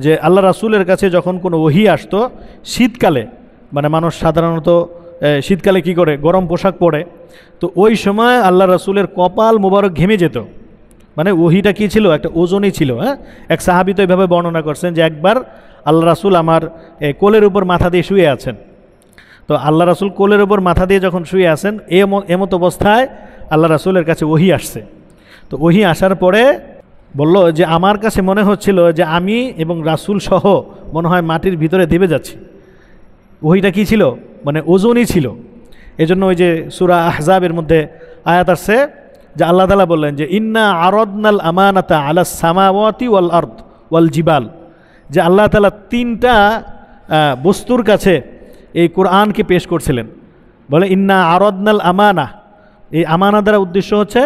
যে আল্লাহ রাসূলের কাছে যখন কোনো ওহী আসতো শীতকালে, মানে মানুষ সাধারণত শীতকালে কি করে, গরম পোশাক পরে, তো ওই সময় আল্লাহ রাসূলের কপাল মোবারক ঘেমে যেত। মানে ওহীটা কী ছিল, একটা ওজনই ছিল। হ্যাঁ, এক সাহাবী তো এভাবে বর্ণনা করছেন যে একবার আল্লাহ রাসূল আমার কোলের উপর মাথা দিয়ে শুয়ে আছেন। তো আল্লাহ রাসূল কোলের উপর মাথা দিয়ে যখন শুয়ে আছেন, এমত অবস্থায় আল্লাহ রাসূলের কাছে ওহী আসছে। তো ওহী আসার পরে বলল যে আমার কাছে মনে হচ্ছিল যে আমি এবং রাসূল সহ মনে হয় মাটির ভিতরে দেবে যাচ্ছি। ওহীটা কী ছিল, মানে ওজনই ছিল। এজন্য ওই যে সূরা আহজাবের মধ্যে আয়াত আসছে যে আল্লাহ তাআলা বললেন যে ইন্না আরাদনাল আমানাতা আলাস সামাওয়াতি ওয়াল আরদ ওয়াল জিবাল, যে আল্লাহ তাআলা তিনটা বস্তুর কাছে এই কোরআনকে পেশ করছিলেন। বলে ইন্না আরাদনাল আমানা, এই আমানা দ্বারা উদ্দেশ্য হচ্ছে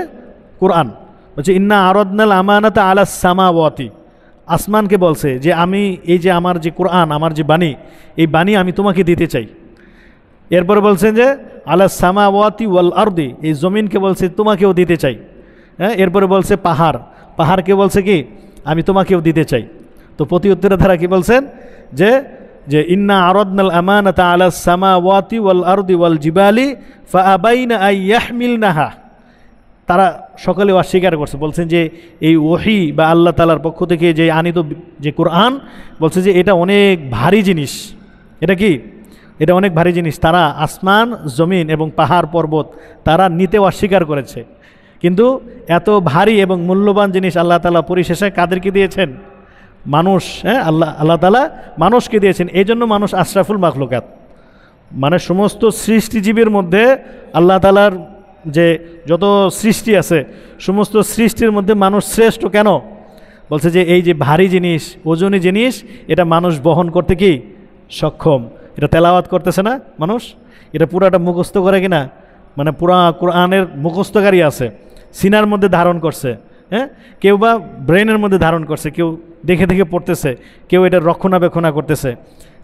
কোরআন। বলছে ইন্না আরাদনাল আমানাতা আলাস সামাওয়াতি, আসমানকে বলছে যে আমি এই যে আমার যে কোরআন, আমার যে বাণী, এই বাণী আমি তোমাকে দিতে চাই। এরপরে বলছেন যে আলাস সামাওয়াতি ওয়াল আরদি, এই জমিনকে বলছে তোমাকেও দিতে চাই। হ্যাঁ, এরপরে বলছে পাহাড়কে বলছে কি আমি তোমাকেও দিতে চাই। তো প্রতি উত্তরে ধারা কি বলছেন যে ইন্না আরাদনাল আমানাতা আলাস সামাওয়াতি ওয়াল আরদি ওয়াল জিবালি ফাআবাইনা আন ইয়াহমিলনাহা, তারা সকলে অস্বীকার করছে। বলছেন যে এই ওহী বা আল্লাহ তাআলার পক্ষ থেকে যে আনিত যে কোরআন, বলছে যে এটা অনেক ভারী জিনিস। এটা কি, এটা অনেক ভারী জিনিস। তারা আসমান, জমিন এবং পাহাড় পর্বত তারা নিতে অস্বীকার করেছে। কিন্তু এত ভারী এবং মূল্যবান জিনিস আল্লাহ তাআলা পরিশেষে কাদেরকে দিয়েছেন? মানুষ। হ্যাঁ, আল্লাহ তাআলা মানুষকে দিয়েছেন। এই জন্য মানুষ আশরাফুল মাখলুকাত, মানে সমস্ত সৃষ্টিজীবীর মধ্যে আল্লাহ তাআলার যে যত সৃষ্টি আছে সমস্ত সৃষ্টির মধ্যে মানুষ শ্রেষ্ঠ। কেন? বলছে যে এই যে ভারী জিনিস, ওজনী জিনিস, এটা মানুষ বহন করতে কি সক্ষম। এটা তেলাওয়াত করতেছে না মানুষ, এটা পুরাটা মুখস্থ করে কিনা, মানে পুরা কোরআনের মুখস্থকারী আছে, সিনার মধ্যে ধারণ করছে। হ্যাঁ, কেউ বা ব্রেনের মধ্যে ধারণ করছে, কেউ দেখে দেখে পড়তেছে, কেউ এটার রক্ষণাবেক্ষণা করতেছে।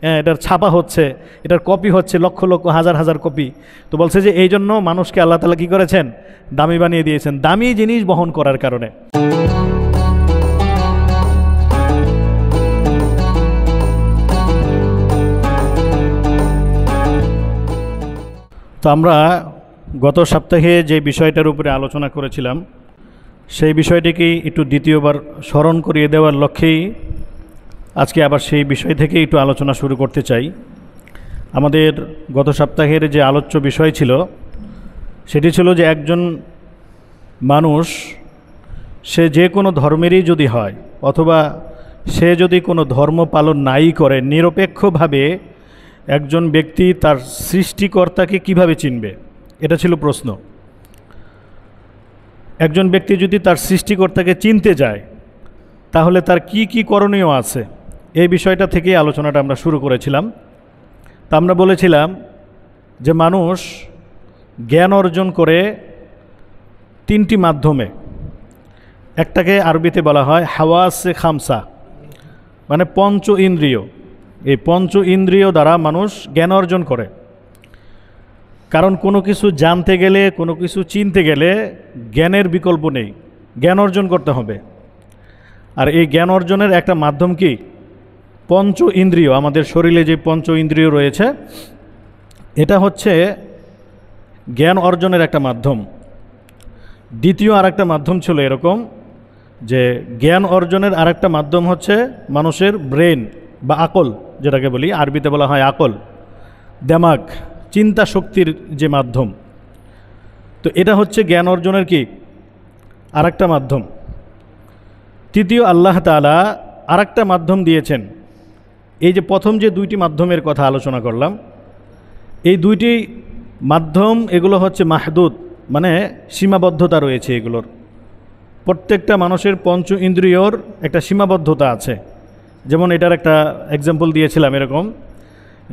হ্যাঁ, এটার ছাপা হচ্ছে, এটার কপি হচ্ছে, লক্ষ লক্ষ হাজার হাজার কপি। তো বলছে যে এই জন্য মানুষকে আল্লাহ তাআলা কী করেছেন, দামি বানিয়ে দিয়েছেন, দামি জিনিস বহন করার কারণে। তো আমরা গত সপ্তাহে যে বিষয়টার উপরে আলোচনা করেছিলাম, সেই বিষয়টিকেই একটু দ্বিতীয়বার স্মরণ করিয়ে দেওয়ার লক্ষ্যেই আজকে আবার সেই বিষয় থেকে একটু আলোচনা শুরু করতে চাই। আমাদের গত সপ্তাহের যে আলোচ্য বিষয় ছিল সেটি ছিল যে একজন মানুষ, সে যে কোনো ধর্মেরই যদি হয় অথবা সে যদি কোনো ধর্ম পালন নাই করে, নিরপেক্ষভাবে একজন ব্যক্তি তার সৃষ্টিকর্তাকে কিভাবে চিনবে, এটা ছিল প্রশ্ন। একজন ব্যক্তি যদি তার সৃষ্টিকর্তাকে চিনতে যায় তাহলে তার কি কি করণীয় আছে, এই বিষয়টা থেকেই আলোচনাটা আমরা শুরু করেছিলাম। তা আমরা বলেছিলাম যে মানুষ জ্ঞান অর্জন করে তিনটি মাধ্যমে। একটাকে আরবিতে বলা হয় হাওয়াসে খামসা, মানে পঞ্চ ইন্দ্রিয়। এই পঞ্চ ইন্দ্রিয় দ্বারা মানুষ জ্ঞান অর্জন করে। কারণ কোনো কিছু জানতে গেলে, কোনো কিছু চিনতে গেলে জ্ঞানের বিকল্প নেই, জ্ঞান অর্জন করতে হবে। আর এই জ্ঞান অর্জনের একটা মাধ্যম কি? পঞ্চ ইন্দ্রিয়। আমাদের শরীরে যে পঞ্চ ইন্দ্রিয় রয়েছে, এটা হচ্ছে জ্ঞান অর্জনের একটা মাধ্যম। দ্বিতীয় আরেকটা মাধ্যম ছিল এরকম যে জ্ঞান অর্জনের আরেকটা মাধ্যম হচ্ছে মানুষের ব্রেন বা আকল, যেটাকে বলি, আরবিতে বলা হয় আকল, দেমাগ, চিন্তা শক্তির যে মাধ্যম। তো এটা হচ্ছে জ্ঞান অর্জনের কি আরেকটা মাধ্যম। তৃতীয় আল্লাহ তাআলা আরেকটা মাধ্যম দিয়েছেন। এই যে প্রথম যে দুইটি মাধ্যমের কথা আলোচনা করলাম, এই দুইটি মাধ্যম এগুলো হচ্ছে মাহদুদ, মানে সীমাবদ্ধতা রয়েছে এগুলোর। প্রত্যেকটা মানুষের পঞ্চ ইন্দ্রিয়র একটা সীমাবদ্ধতা আছে। যেমন এটার একটা এক্সাম্পল দিয়েছিলাম এরকম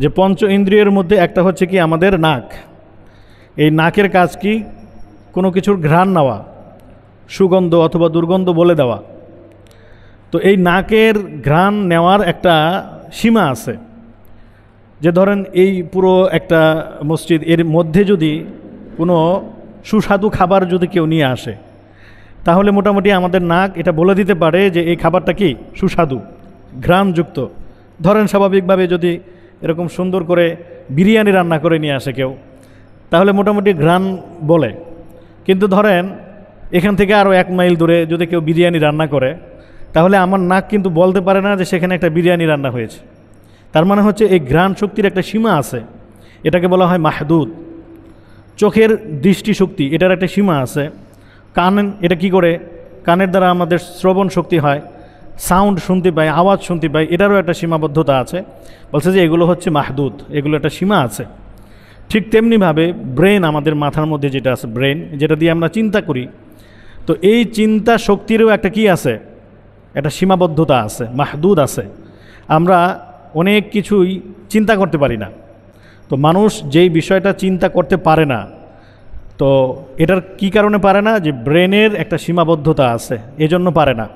যে পঞ্চ ইন্দ্রিয়ের মধ্যে একটা হচ্ছে কি আমাদের নাক। এই নাকের কাজ কি? কোনো কিছুর ঘ্রাণ নেওয়া, সুগন্ধ অথবা দুর্গন্ধ বলে দেওয়া। তো এই নাকের ঘ্রাণ নেওয়ার একটা সীমা আছে। যে ধরেন এই পুরো একটা মসজিদ, এর মধ্যে যদি কোনো সুস্বাদু খাবার যদি কেউ নিয়ে আসে, তাহলে মোটামুটি আমাদের নাক এটা বলে দিতে পারে যে এই খাবারটা কি সুস্বাদু। ঘ্রাণযুক্ত। ধরেন স্বাভাবিকভাবে যদি এরকম সুন্দর করে বিরিয়ানি রান্না করে নিয়ে আসে কেউ, তাহলে মোটামুটি ঘ্রাণ বলে। কিন্তু ধরেন এখান থেকে আরও 1 মাইল দূরে যদি কেউ বিরিয়ানি রান্না করে, তাহলে আমার নাক কিন্তু বলতে পারে না যে সেখানে একটা বিরিয়ানি রান্না হয়েছে। তার মানে হচ্ছে এই ঘ্রাণ শক্তির একটা সীমা আছে, এটাকে বলা হয় মাহদুদ। চোখের দৃষ্টিশক্তি, এটার একটা সীমা আছে। কান, এটা কি করে, কানের দ্বারা আমাদের শ্রবণ শক্তি হয়, সাউন্ড শুনতে পাই, আওয়াজ শুনতে পাই, এটারও একটা সীমাবদ্ধতা আছে। বলছে যে এগুলো হচ্ছে মাহদুদ, এগুলো একটা সীমা আছে। ঠিক তেমনিভাবে ব্রেন, আমাদের মাথার মধ্যে যেটা আছে ব্রেন, যেটা দিয়ে আমরা চিন্তা করি, তো এই চিন্তা শক্তিরও একটা কি আছে, একটা সীমাবদ্ধতা আছে, মাহদুদ আছে। আমরা অনেক কিছুই চিন্তা করতে পারি না। তো মানুষ যেই বিষয়টা চিন্তা করতে পারে না, তো এটার কি কারণে পারে না, যে ব্রেনের একটা সীমাবদ্ধতা আছে, এজন্য পারে না।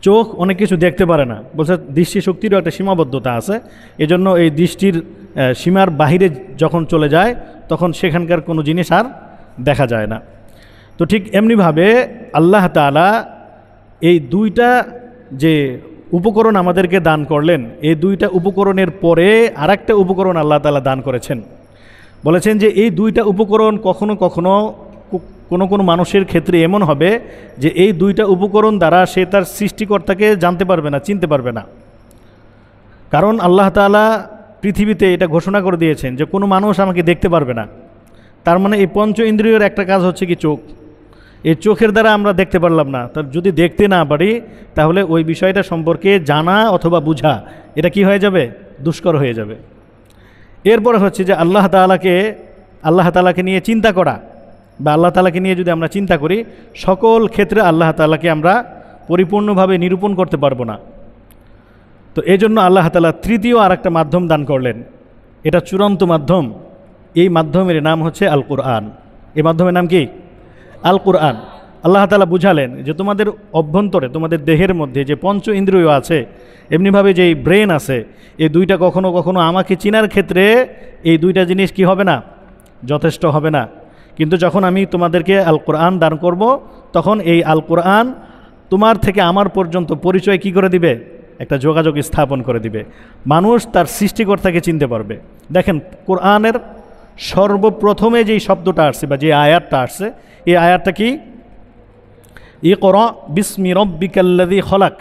চোখ অনেক কিছু দেখতে পারে না, বলছে দৃষ্টিশক্তিরও একটা সীমাবদ্ধতা আছে, এজন্য এই দৃষ্টির সীমার বাহিরে যখন চলে যায় তখন সেখানকার কোনো জিনিস আর দেখা যায় না। তো ঠিক এমনিভাবে আল্লাহ তাআলা এই 2টা যে উপকরণ আমাদেরকে দান করলেন, এই 2টা উপকরণের পরে আরেকটা উপকরণ আল্লাহ তাআলা দান করেছেন। বলেছেন যে এই 2টা উপকরণ কখনো কখনো কোনো কোনো মানুষের ক্ষেত্রে এমন হবে যে এই 2টা উপকরণ দ্বারা সে তার সৃষ্টিকর্তাকে জানতে পারবে না, চিনতে পারবে না। কারণ আল্লাহ তাআলা পৃথিবীতে এটা ঘোষণা করে দিয়েছেন যে কোনো মানুষ আমাকে দেখতে পারবে না। তার মানে এই পঞ্চ ইন্দ্রিয়ের একটা কাজ হচ্ছে কি চোখ। এই চোখের দ্বারা আমরা দেখতে পারলাম না, তার যদি দেখতে না পারি তাহলে ওই বিষয়টা সম্পর্কে জানা অথবা বুঝা এটা কি হয়ে যাবে, দুষ্কর হয়ে যাবে। এরপরে হচ্ছে যে আল্লাহ তাআলাকে নিয়ে চিন্তা করা, বা আল্লাহ তাআলাকে নিয়ে যদি আমরা চিন্তা করি, সকল ক্ষেত্রে আল্লাহ তাআলাকে আমরা পরিপূর্ণভাবে নিরূপণ করতে পারবো না। তো এই জন্য আল্লাহ তাআলা তৃতীয় আরেকটা মাধ্যম দান করলেন, এটা চূড়ান্ত মাধ্যম। এই মাধ্যমের নাম হচ্ছে আল কুরআন। এই মাধ্যমের নাম কি? আল কুরআন। আল্লাহ তাআলা বুঝালেন যে তোমাদের অভ্যন্তরে, তোমাদের দেহের মধ্যে যে পঞ্চ ইন্দ্রিয় আছে, এমনিভাবে যে ব্রেন আছে, এই 2টা কখনো কখনো আমাকে চিনার ক্ষেত্রে এই 2টা জিনিস কি হবে না, যথেষ্ট হবে না। কিন্তু যখন আমি তোমাদেরকে আল কুরআন দান করব, তখন এই আল কুরআন তোমার থেকে আমার পর্যন্ত পরিচয় কি করে দিবে, একটা যোগাযোগ স্থাপন করে দিবে। মানুষ তার সৃষ্টিকর্তাকে চিনতে পারবে। দেখেন কোরআনের সর্বপ্রথমে যেই শব্দটা আসছে বা যে আয়াতটা আসছে, এই আয়াতটা কি, ইকরা বিসমি রব্বিকাল্লাযী খলাক।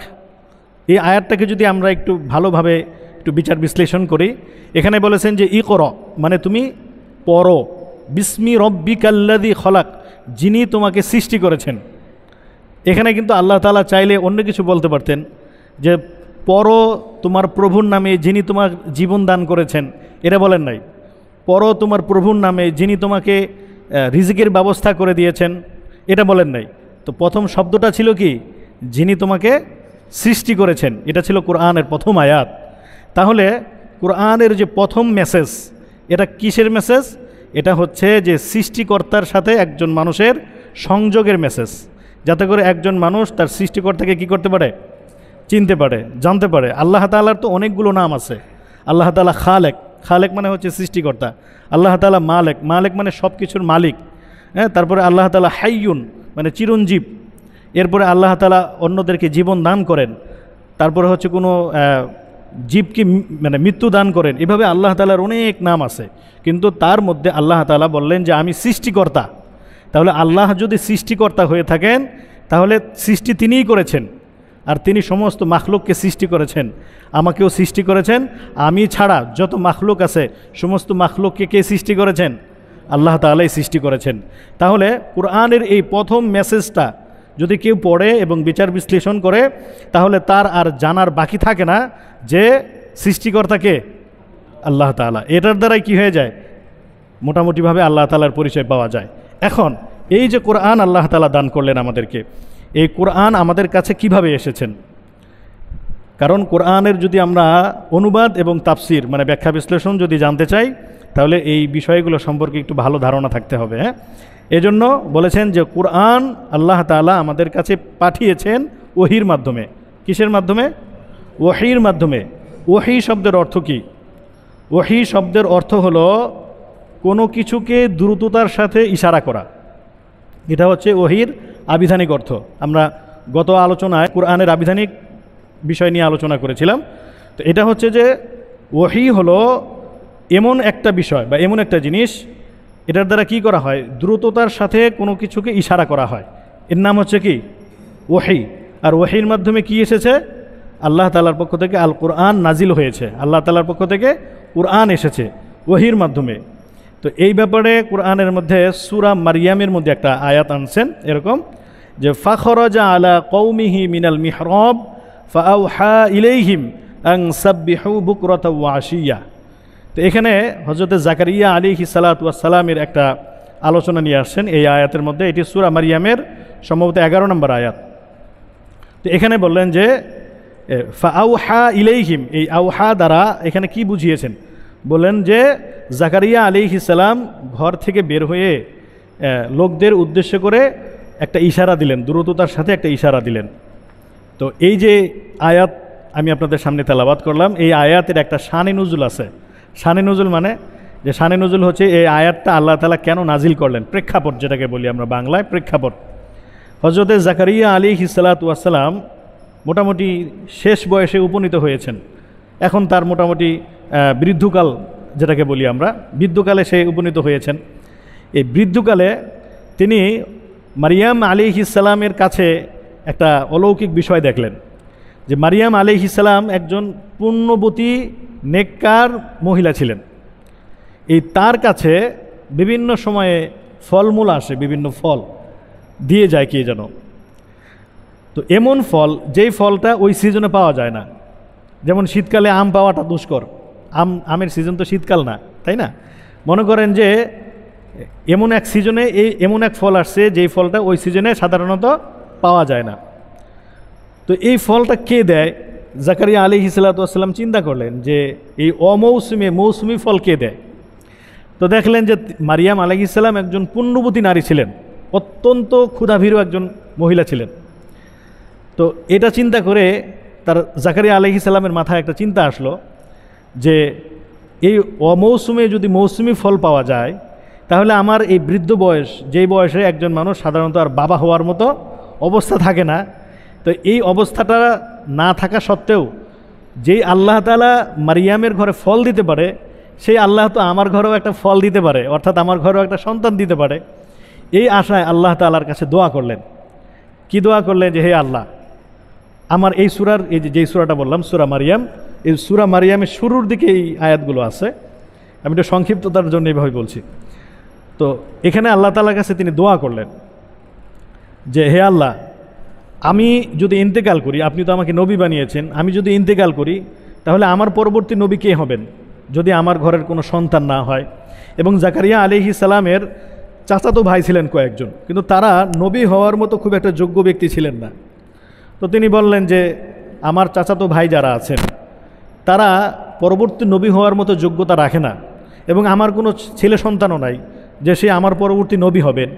এই আয়াতটাকে যদি আমরা একটু ভালোভাবে একটু বিচার বিশ্লেষণ করি, এখানে বলেছেন যে ইকরা মানে তুমি পড়ো, বিসমি রব্বিকাল্লাযী খলাক, যিনি তোমাকে সৃষ্টি করেছেন। এখানে কিন্তু আল্লাহ তাআলা চাইলে অন্য কিছু বলতে পারতেন, যে পড়ো তোমার প্রভুর নামে যিনি তোমার জীবন দান করেছেন, এটা বলেন নাই। পড়ো তোমার প্রভুর নামে যিনি তোমাকে রিজিকের ব্যবস্থা করে দিয়েছেন, এটা বলেন নাই। তো প্রথম শব্দটা ছিল কি, যিনি তোমাকে সৃষ্টি করেছেন, এটা ছিল কোরআনের প্রথম আয়াত। তাহলে কোরআনের যে প্রথম মেসেজ, এটা কিসের মেসেজ? এটা হচ্ছে যে সৃষ্টিকর্তার সাথে একজন মানুষের সংযোগের মেসেজ, যাতে করে একজন মানুষ তার সৃষ্টিকর্তাকে কি করতে পারে, চিনতে পারে, জানতে পারে। আল্লাহ তাআলার তো অনেকগুলো নাম আছে। আল্লাহ তাআলা খালেক, খালেক মানে হচ্ছে সৃষ্টিকর্তা। আল্লাহ তাআলা মালেক, মালেক মানে সব কিছুর মালিক। হ্যাঁ, তারপরে আল্লাহ তাআলা হাইয়ুন মানে চিরঞ্জীব। এরপরে আল্লাহ তাআলা অন্যদেরকে জীবন দান করেন। তারপরে হচ্ছে কোনো জীবকে মানে মৃত্যু দান করেন। এভাবে আল্লাহ তাআলার অনেক নাম আছে, কিন্তু তার মধ্যে আল্লাহ তাআলা বললেন যে আমি সৃষ্টিকর্তা। তাহলে আল্লাহ যদি সৃষ্টিকর্তা হয়ে থাকেন, তাহলে সৃষ্টি তিনিই করেছেন, আর তিনি সমস্ত মাখলুককে সৃষ্টি করেছেন, আমাকেও সৃষ্টি করেছেন। আমি ছাড়া যত মাখলুক আছে সমস্ত মাখলুককে কে সৃষ্টি করেছেন? আল্লাহ তাআলাই সৃষ্টি করেছেন। তাহলে কোরআনের এই প্রথম মেসেজটা যদি কেউ পড়ে এবং বিচার বিশ্লেষণ করে, তাহলে তার আর জানার বাকি থাকে না যে সৃষ্টিকর্তাকে আল্লাহ তাআলা। এটার দ্বারাই কি হয়ে যায়, মোটামুটিভাবে আল্লাহ তাআলার পরিচয় পাওয়া যায়। এখন এই যে কোরআন আল্লাহ তাআলা দান করলেন আমাদেরকে, এই কোরআন আমাদের কাছে কিভাবে এসেছেন? কারণ কোরআনের যদি আমরা অনুবাদ এবং তাফসির মানে ব্যাখ্যা বিশ্লেষণ যদি জানতে চাই, তাহলে এই বিষয়গুলো সম্পর্কে একটু ভালো ধারণা থাকতে হবে। হ্যাঁ, এজন্য বলেছেন যে কোরআন আল্লাহ তাআলা আমাদের কাছে পাঠিয়েছেন ওহির মাধ্যমে। কিসের মাধ্যমে? ওহির মাধ্যমে। ওহি শব্দের অর্থ কি? ওহি শব্দের অর্থ হলো কোনো কিছুকে দ্রুততার সাথে ইশারা করা। এটা হচ্ছে ওহির আবিধানিক অর্থ। আমরা গত আলোচনায় কোরআনের আবিধানিক বিষয় নিয়ে আলোচনা করেছিলাম। তো এটা হচ্ছে যে ওহী হলো এমন একটা বিষয় বা এমন একটা জিনিস, এটার দ্বারা কি করা হয়, দ্রুততার সাথে কোনো কিছুকে ইশারা করা হয়, এর নাম হচ্ছে কি ওহী। আর ওহীর মাধ্যমে কি এসেছে, আল্লাহ তাআলার পক্ষ থেকে আল কুরআন নাজিল হয়েছে, আল্লাহ তাআলার পক্ষ থেকে কুরআন এসেছে ওহীর মাধ্যমে। তো এই ব্যাপারে কুরআনের মধ্যে সূরা মারইয়ামের মধ্যে একটা আয়াত আনছেন এরকম যে ফাখরাজা আলা কওমিহি মিনাল মিহরাব ফাআওহা ইলাইহিম আন সাব্বিহু বুকরাতা ওয়া আশিয়া। তো এখানে হযরত জাকারিয়া আলাইহিস সালাতু ওয়াস সালামের একটা আলোচনা নিয়ে আসছেন এই আয়াতের মধ্যে। এটি সূরা মারইয়ামের সম্ভবত 11 নম্বর আয়াত। তো এখানে বললেন যে ফাআওহা ইলাইহিম, এই আওহা দ্বারা এখানে কি বুঝিয়েছেন, বললেন যে জাকারিয়া আলাইহিস সালাম ঘর থেকে বের হয়ে লোকদের উদ্দেশ্য করে একটা ইশারা দিলেন, দ্রুততার সাথে একটা ইশারা দিলেন। তো এই যে আয়াত আমি আপনাদের সামনে তেলাওয়াত করলাম, এই আয়াতের একটা শানে নুজুল আছে। শানে নুজুল মানে যে শানে নুজুল হচ্ছে এই আয়াতটা আল্লাহ তাআলা কেন নাজিল করলেন, প্রেক্ষাপট যেটাকে বলি আমরা বাংলায় প্রেক্ষাপট। হযরত জাকারিয়া আলাইহিস সালাতু ওয়াস সালাম মোটামুটি শেষ বয়সে উপনীত হয়েছেন। এখন তার মোটামুটি বৃদ্ধকাল যেটাকে বলি আমরা, বৃদ্ধকালে সে উপনীত হয়েছেন। এই বৃদ্ধকালে তিনি মারিয়াম আলাইহিস সালামের কাছে একটা অলৌকিক বিষয় দেখলেন যে মারিয়াম আলাইহিস সালাম একজন পুণ্যবতী নেককার মহিলা ছিলেন। এই তার কাছে বিভিন্ন সময়ে ফলমূল আসে, বিভিন্ন ফল দিয়ে যায় কে যেন। তো এমন ফল যেই ফলটা ওই সিজনে পাওয়া যায় না, যেমন শীতকালে আম পাওয়াটা দুষ্কর, আমের সিজন তো শীতকাল না, তাই না? মনে করেন যে এমন এক সিজনে এমন এক ফল আসছে যেই ফলটা ওই সিজনে সাধারণত পাওয়া যায় না। তো এই ফলটা কে দেয়? জাকারিয়া আলাইহিস সালাতু ওয়াস সালাম চিন্তা করলেন যে এই মৌসুমি ফল কে দেয়। তো দেখলেন যে মারিয়াম আলাইহিস সালাম একজন পুণ্যবতী নারী ছিলেন, অত্যন্ত ক্ষুধাভীরু একজন মহিলা ছিলেন। তো এটা চিন্তা করে তার জাকারিয়া আলাইহিস সালামের মাথায় একটা চিন্তা আসলো যে এই অমৌসুমে যদি মৌসুমি ফল পাওয়া যায় তাহলে আমার এই বৃদ্ধ বয়স, যেই বয়সে একজন মানুষ সাধারণত আর বাবা হওয়ার মতো অবস্থা থাকে না, তো এই অবস্থাটা না থাকা সত্ত্বেও যেই আল্লাহ তাআলা মারিয়ামের ঘরে ফল দিতে পারে, সেই আল্লাহ তো আমার ঘরেও একটা ফল দিতে পারে, অর্থাৎ আমার ঘরেও একটা সন্তান দিতে পারে। এই আশায় আল্লাহ তাআলার কাছে দোয়া করলেন। কি দোয়া করলেন? যে হে আল্লাহ, আমার এই সূরার এই যেই সূরাটা বললাম সূরা মারিয়াম, এই সূরা মারিয়ামের শুরুর দিকে এই আয়াতগুলো আছে, আমি একটু সংক্ষিপ্ততার জন্য এইভাবে বলছি। তো এখানে আল্লাহ তাআলার কাছে তিনি দোয়া করলেন যে হে আল্লাহ, আমি যদি ইন্তেকাল করি, আপনি তো আমাকে নবী বানিয়েছেন, আমি যদি ইন্তেকাল করি তাহলে আমার পরবর্তী নবী কে হবেন যদি আমার ঘরের কোনো সন্তান না হয়। এবং জাকারিয়া আলাইহিস সালামের চাচাতো ভাই ছিলেন কয়েকজন, কিন্তু তারা নবী হওয়ার মতো খুব একটা যোগ্য ব্যক্তি ছিলেন না। তো তিনি বললেন যে আমার চাচাতো ভাই যারা আছেন তারা পরবর্তী নবী হওয়ার মতো যোগ্যতা রাখে না, এবং আমার কোনো ছেলে সন্তানও নাই যে সে আমার পরবর্তী নবী হবেন।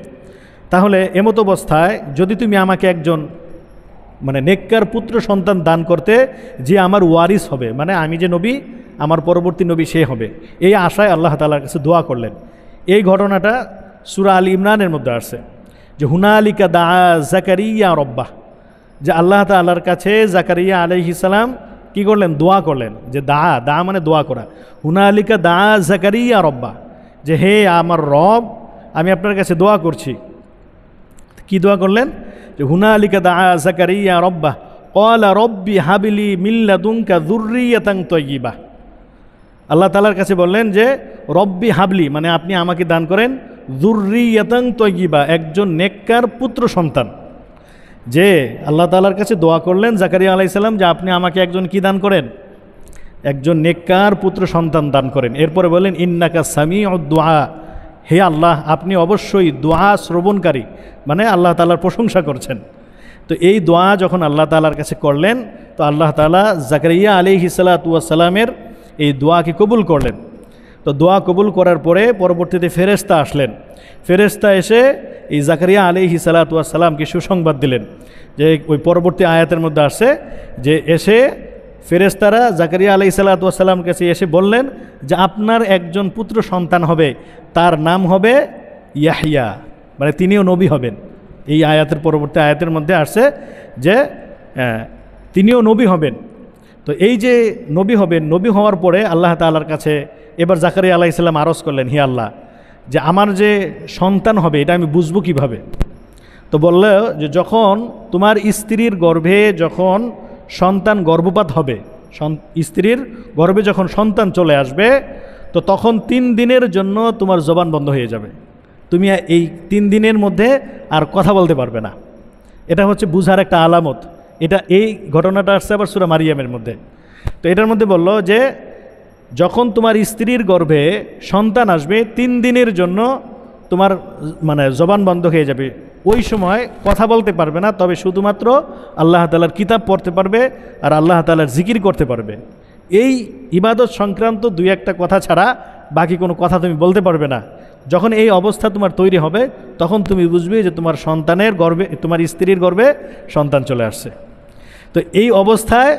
তাহলে এমতো অবস্থায় যদি তুমি আমাকে একজন নেককার পুত্র সন্তান দান করতে, যে আমার ওয়ারিস হবে, মানে আমি যে নবী, আমার পরবর্তী নবী সে হবে, এই আশায় আল্লাহ তাআলার কাছে দোয়া করলেন। এই ঘটনাটা সূরা আল ইমরানের মধ্যে আসছে যে হুনালিকা দা জাকারিয়া রব্বাহ, যে আল্লাহ তাআলার কাছে জাকারিয়া আলাইহিস সালাম কি করলেন? দোয়া করলেন। যে দা মানে দোয়া করা। হুনালিকা দা জাকারিয়া রব্বাহ, যে হে আমার রব, আমি আপনার কাছে দোয়া করছি। কি দোয়া করলেন? যে হুনালিকা দা জাকারিয়া রব্বাহ ক্বালা রব্বি হাবলি মিন লাদুনকা যুররিয়াতান তাইয়্যিবাহ। আল্লাহ তাআলার কাছে বললেন যে রব্বি হাবলি, মানে আপনি আমাকে দান করেন যুররিয়াতান তাইয়্যিবাহ, একজন নেককার পুত্র সন্তান। যে আল্লাহ তাআলার কাছে দোয়া করলেন জাকারিয়া আলাইহিস সালাম যে আপনি আমাকে একজন কি দান করেন? একজন নেককার পুত্র সন্তান দান করেন। এরপরে বললেন ইন্নাকা সামিউদ দুআ, হে আল্লাহ, আপনি অবশ্যই দোয়া শ্রবণকারী, মানে আল্লাহ তাআলার প্রশংসা করছেন। তো এই দোয়া যখন আল্লাহ তাআলার কাছে করলেন, তো আল্লাহ তাআলা জাকারিয়া আলাইহিস সালাতু ওয়াস সালামের এই দোয়াকে কবুল করলেন। তো দোয়া কবুল করার পরে পরবর্তীতে ফেরেশতা আসলেন। ফেরেশতা এসে এই জাকারিয়া আলাইহিস সালাতু ওয়াস সালামকে সুসংবাদ দিলেন। যে ওই পরবর্তী আয়াতের মধ্যে আসছে যে এসে ফেরেশতারা জাকারিয়া আলাইহিস সালাতু ওয়াস সালামের কাছে এসে বললেন যে আপনার একজন পুত্র সন্তান হবে, তার নাম হবে ইয়াহইয়া, মানে তিনিও নবী হবেন। এই আয়াতের পরবর্তী আয়াতের মধ্যে আসছে যে তিনিও নবী হবেন। তো এই যে নবী হবেন, নবী হওয়ার পরে আল্লাহ তাআলার কাছে এবার জাকারিয়া আলাইহিস সালাম আরজ করলেন, হে আল্লাহ, যে আমার যে সন্তান হবে এটা আমি বুঝবো কিভাবে? তো বলল যে যখন তোমার স্ত্রীর গর্ভে যখন সন্তান গর্ভপাত হবে, স্ত্রীর গর্ভে যখন সন্তান চলে আসবে, তো তখন 3 দিনের জন্য তোমার জবান বন্ধ হয়ে যাবে। তুমি এই 3 দিনের মধ্যে আর কথা বলতে পারবে না। এটা হচ্ছে বুঝার একটা আলামত। এটা এই ঘটনাটা আসছে আবার সূরা মারিয়ামের মধ্যে। তো এটার মধ্যে বলল যে যখন তোমার স্ত্রীর গর্ভে সন্তান আসবে 3 দিনের জন্য তোমার মানে জবান বন্ধ হয়ে যাবে। ওই সময় কথা বলতে পারবে না, তবে শুধুমাত্র আল্লাহ তাআলার কিতাব পড়তে পারবে আর আল্লাহ তাআলার জিকির করতে পারবে। এই ইবাদত সংক্রান্ত 2-1টা কথা ছাড়া বাকি কোনো কথা তুমি বলতে পারবে না। যখন এই অবস্থা তোমার তৈরি হবে তখন তুমি বুঝবে যে তোমার সন্তানের গর্ভে, তোমার স্ত্রীর গর্ভে সন্তান চলে আসছে। তো এই অবস্থায়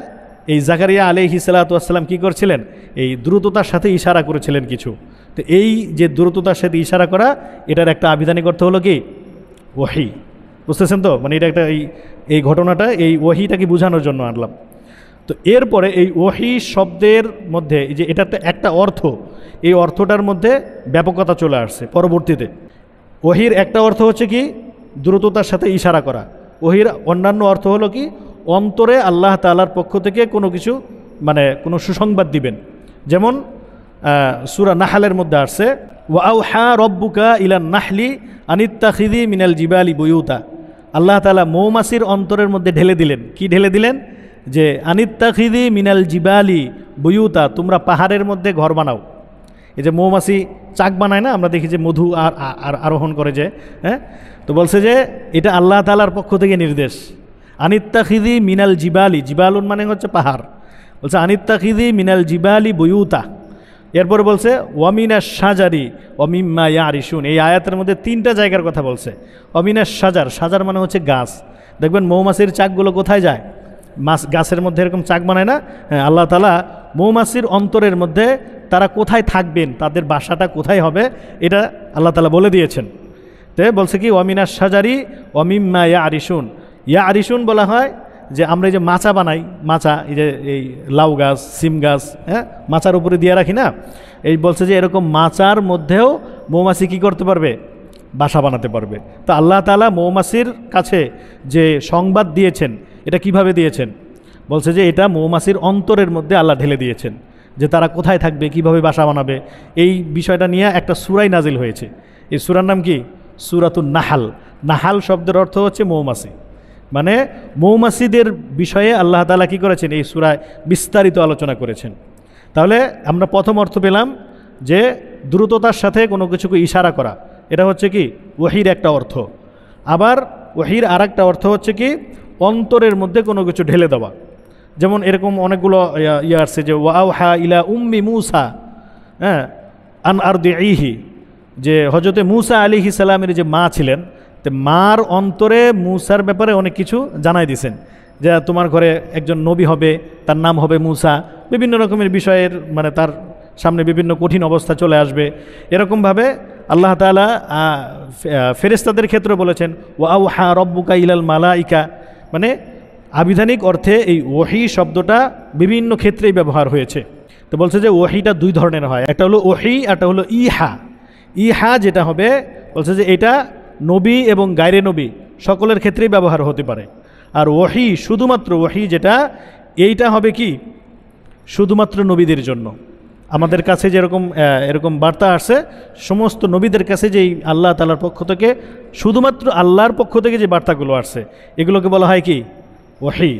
এই জাকারিয়া আলাইহিস সালাতু ওয়াস সালাম কী করছিলেন? এই দ্রুততার সাথে ইশারা করেছিলেন কিছু। তো এই যে দ্রুততার সাথে ইশারা করা, এটার একটা আবিধানিক অর্থ হলো কি? ওয়াহি। বুঝতেছেন তো? মানে এটা একটা এই ঘটনাটা এই ওয়াহিটাকে বোঝানোর জন্য আনলাম। তো এরপরে এই ওয়াহি শব্দের মধ্যে যে এটা একটা অর্থ, এই অর্থটার মধ্যে ব্যাপকতা চলে আসছে পরবর্তীতে। ওয়াহির একটা অর্থ হচ্ছে কি? দ্রুততার সাথে ইশারা করা। ওয়াহির অন্যান্য অর্থ হলো কি? অন্তরে আল্লাহ তাআলার পক্ষ থেকে কোনো কিছু মানে কোনো সুসংবাদ দিবেন। যেমন সূরা নাহলের মধ্যে আসছে, ওয়া আওহা রব্বুকা ইলান নাহলি আনিত্তাখিযি মিনাল জিবালি বুয়ুতা। আল্লাহ তাআলা মৌমাছির অন্তরের মধ্যে ঢেলে দিলেন। কি ঢেলে দিলেন? যে আনিত্তাখিযি মিনাল জিবালি বুয়ুতা, তোমরা পাহাড়ের মধ্যে ঘর বানাও। এই যে মৌমাছি চাক বানায় না, আমরা দেখি যে মধু আর আরোহণ করে যে, হ্যাঁ, তো বলছে যে এটা আল্লাহ তাআলার পক্ষ থেকে নির্দেশ। আনিত্তাখিযি মিনাল জিবালি, জিবালুন মানে হচ্ছে পাহাড়, বলছে আনিত্তাখিযি মিনাল জিবালি বুয়ুতা। এরপরে বলছে ওয়ামিনাশ শাজারি ওয়ামিম্মা ইয়ারিশুন। এই আয়াতের মধ্যে 3টা জায়গার কথা বলছে। ওয়ামিনাশ শাজার, শাজার মানে হচ্ছে গাছ। দেখবেন মৌমাছির চাকগুলো কোথায় যায়? গাছের মধ্যে এরকম চাক বানায় না? হ্যাঁ, আল্লাহ তাআলা মৌমাছির অন্তরের মধ্যে তারা কোথায় থাকবেন, তাদের বাসাটা কোথায় হবে, এটা আল্লাহ তাআলা বলে দিয়েছেন। তো বলছে কি ওয়ামিনাশ শাজারি ওয়ামিম্মা ইয়ারিশুন। ইয়ারিশুন বলা হয় যে আমরা এই যে মাচা বানাই, মাচা এই যে এই লাউ গাছ, সিম গাছ, হ্যাঁ, মাচার উপরে দিয়ে রাখি না, এই বলছে যে এরকম মাচার মধ্যেও মৌমাছি কী করতে পারবে? বাসা বানাতে পারবে। তো আল্লাহ তাআলা মৌমাছির কাছে যে সংবাদ দিয়েছেন, এটা কিভাবে দিয়েছেন? বলছে যে এটা মৌমাছির অন্তরের মধ্যে আল্লাহ ঢেলে দিয়েছেন, যে তারা কোথায় থাকবে, কিভাবে বাসা বানাবে। এই বিষয়টা নিয়ে একটা সূরাই নাজিল হয়েছে। এই সূরার নাম কি? সূরাতুন নাহাল। নাহাল শব্দের অর্থ হচ্ছে মৌমাছি, মানে মৌমাছিদের বিষয়ে আল্লাহ তাআলা কী করেছেন? এই সূরায় বিস্তারিত আলোচনা করেছেন। তাহলে আমরা প্রথম অর্থ পেলাম যে দ্রুততার সাথে কোনো কিছুকে ইশারা করা, এটা হচ্ছে কি? ওয়াহির একটা অর্থ। আবার ওয়াহির আরেকটা অর্থ হচ্ছে কি? অন্তরের মধ্যে কোনো কিছু ঢেলে দেওয়া। যেমন এরকম অনেকগুলো ইয়ে আসছে যে ওয়াওহা ইলা উম্মি মূসা, হ্যাঁ, আন আরদিহি, যে হযরতে মূসা আলাইহিস সালামের যে মা ছিলেন, তো মার অন্তরে মূসার ব্যাপারে অনেক কিছু জানাই দিয়েছেন, যে তোমার ঘরে একজন নবী হবে, তার নাম হবে মূসা। বিভিন্ন রকমের বিষয়ের মানে তার সামনে বিভিন্ন কঠিন অবস্থা চলে আসবে। এরকমভাবে আল্লাহ তাআলা ফেরেশতাদের ক্ষেত্রে বলেছেন ওয়া আওহা রব্বুকা ইলাল মালাইকা, মানে আবিধানিক অর্থে এই ওয়াহি শব্দটা বিভিন্ন ক্ষেত্রেই ব্যবহার হয়েছে। তো বলছে যে ওয়াহিটা 2 ধরনের হয়, একটা হলো ওয়াহি, একটা হলো ইহা। ইহা যেটা হবে, বলছে যে এটা নবী এবং গায়রে নবী সকলের ক্ষেত্রেই ব্যবহার হতে পারে। আর ওয়াহি, শুধুমাত্র ওয়াহি যেটা, এইটা হবে কি? শুধুমাত্র নবীদের জন্য। আমাদের কাছে যেরকম এরকম বার্তা আসছে, সমস্ত নবীদের কাছে যেই আল্লাহ তাআলার পক্ষ থেকে, শুধুমাত্র আল্লাহর পক্ষ থেকে যে বার্তাগুলো আসছে, এগুলোকে বলা হয় কি? ওয়াহি।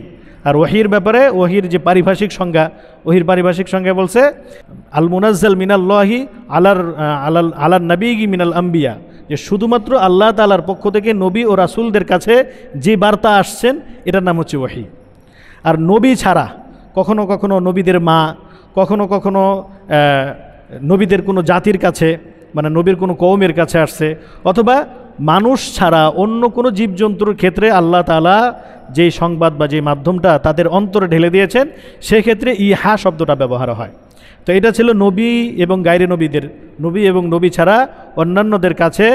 আর ওয়াহির ব্যাপারে ওয়াহির যে পারিভাষিক সংজ্ঞা, ওয়াহির পারিভাষিক সংজ্ঞা বলছে আল মুনাজ্জাল মিনাল্লাহি আলার নবী মিনাল আম্বিয়া, যে শুধুমাত্র আল্লাহ তাআলার পক্ষ থেকে নবী ও রাসূলদের কাছে যে বার্তা আসছেন, এটার নাম হচ্ছে ওয়াহি। আর নবী ছাড়া কখনো কখনো নবীদের মা, কখনো কখনো নবীদের কোনো জাতির কাছে, মানে নবীর কোনো কওমের কাছে আসছে, অথবা মানুষ ছাড়া অন্য কোনো জীবজন্তুর ক্ষেত্রে আল্লাহ তাআলা যেই সংবাদ বা যে মাধ্যমটা তাদের অন্তরে ঢেলে দিয়েছেন, সেক্ষেত্রে ইহা শব্দটা ব্যবহার হয়। তো এটা ছিল নবী এবং গায়রে নবীদের, নবী এবং নবী ছাড়া অন্যান্যদের কাছে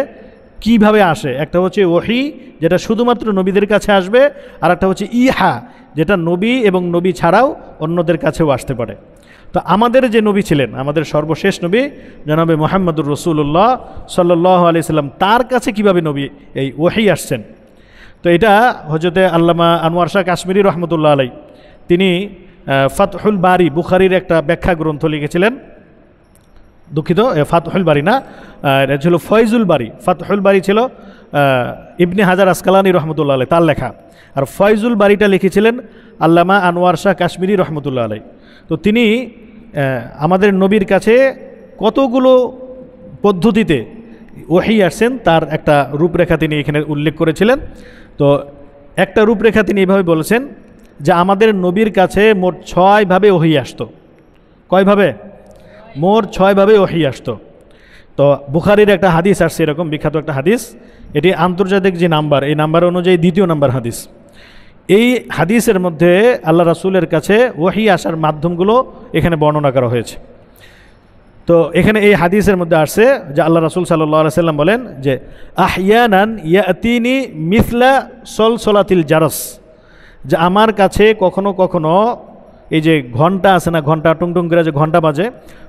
কিভাবে আসে। একটা হচ্ছে ওয়াহি, যেটা শুধুমাত্র নবীদের কাছে আসবে, আর একটা হচ্ছে ইহা, যেটা নবী এবং নবী ছাড়াও অন্যদের কাছেও আসতে পারে। তো আমাদের যে নবী ছিলেন, আমাদের সর্বশেষ নবী জনাবে মুহাম্মদুর রাসূলুল্লাহ সাল্লাল্লাহু আলাইহি সাল্লাম, তার কাছে কিভাবে নবী এই ওহী আসছেন। তো এটা হযরতে আল্লামা আনোয়ার শাহ কাশ্মীরি রহমতুল্লাহ আলাই তিনি ফাতহুল বারি, বুখারীর একটা ব্যাখ্যা গ্রন্থ লিখেছিলেন। দুঃখিত, ফাতহুল বারি না, এটা ছিল ফয়জুল বারি। ফাতহুল বারি ছিল ইবনে হাজার আসকালানি রহমতুল্লাহ আলাই তার লেখা, আর ফয়জুল বারিটা লিখেছিলেন আল্লামা আনোয়ার শাহ কাশ্মীরি রহমতুল্লাহ আলাই। তো তিনি আমাদের নবীর কাছে কতগুলো পদ্ধতিতে ওহী আসছেন তার একটা রূপরেখা তিনি এখানে উল্লেখ করেছিলেন। তো একটা রূপরেখা তিনি এভাবে বলেছেন যে আমাদের নবীর কাছে মোট 6 ভাবে ওহী আসতো। কয়ভাবে? মোট 6 ভাবে ওহী আসতো। তো বুখারীর একটা হাদিস আসছে, এরকম বিখ্যাত একটা হাদিস, এটি আন্তর্জাতিক যে নাম্বার, এই নাম্বার অনুযায়ী 2য় নাম্বার হাদিস। এই হাদিসের মধ্যে আল্লাহ রাসূলের কাছে ওহী আসার মাধ্যমগুলো এখানে বর্ণনা করা হয়েছে। তো এখানে এই হাদিসের মধ্যে আসছে যে আল্লাহ রাসূল সাল্লাল্লাহু আলাইহি সাল্লাম বলেন যে আহইয়ানান ইয়াতিনি মিসলা সলসলাতিল জারস, যে আমার কাছে কখনো কখনো এই যে ঘন্টা আছে না, ঘন্টা টুংটুং করে যে ঘন্টা বাজে,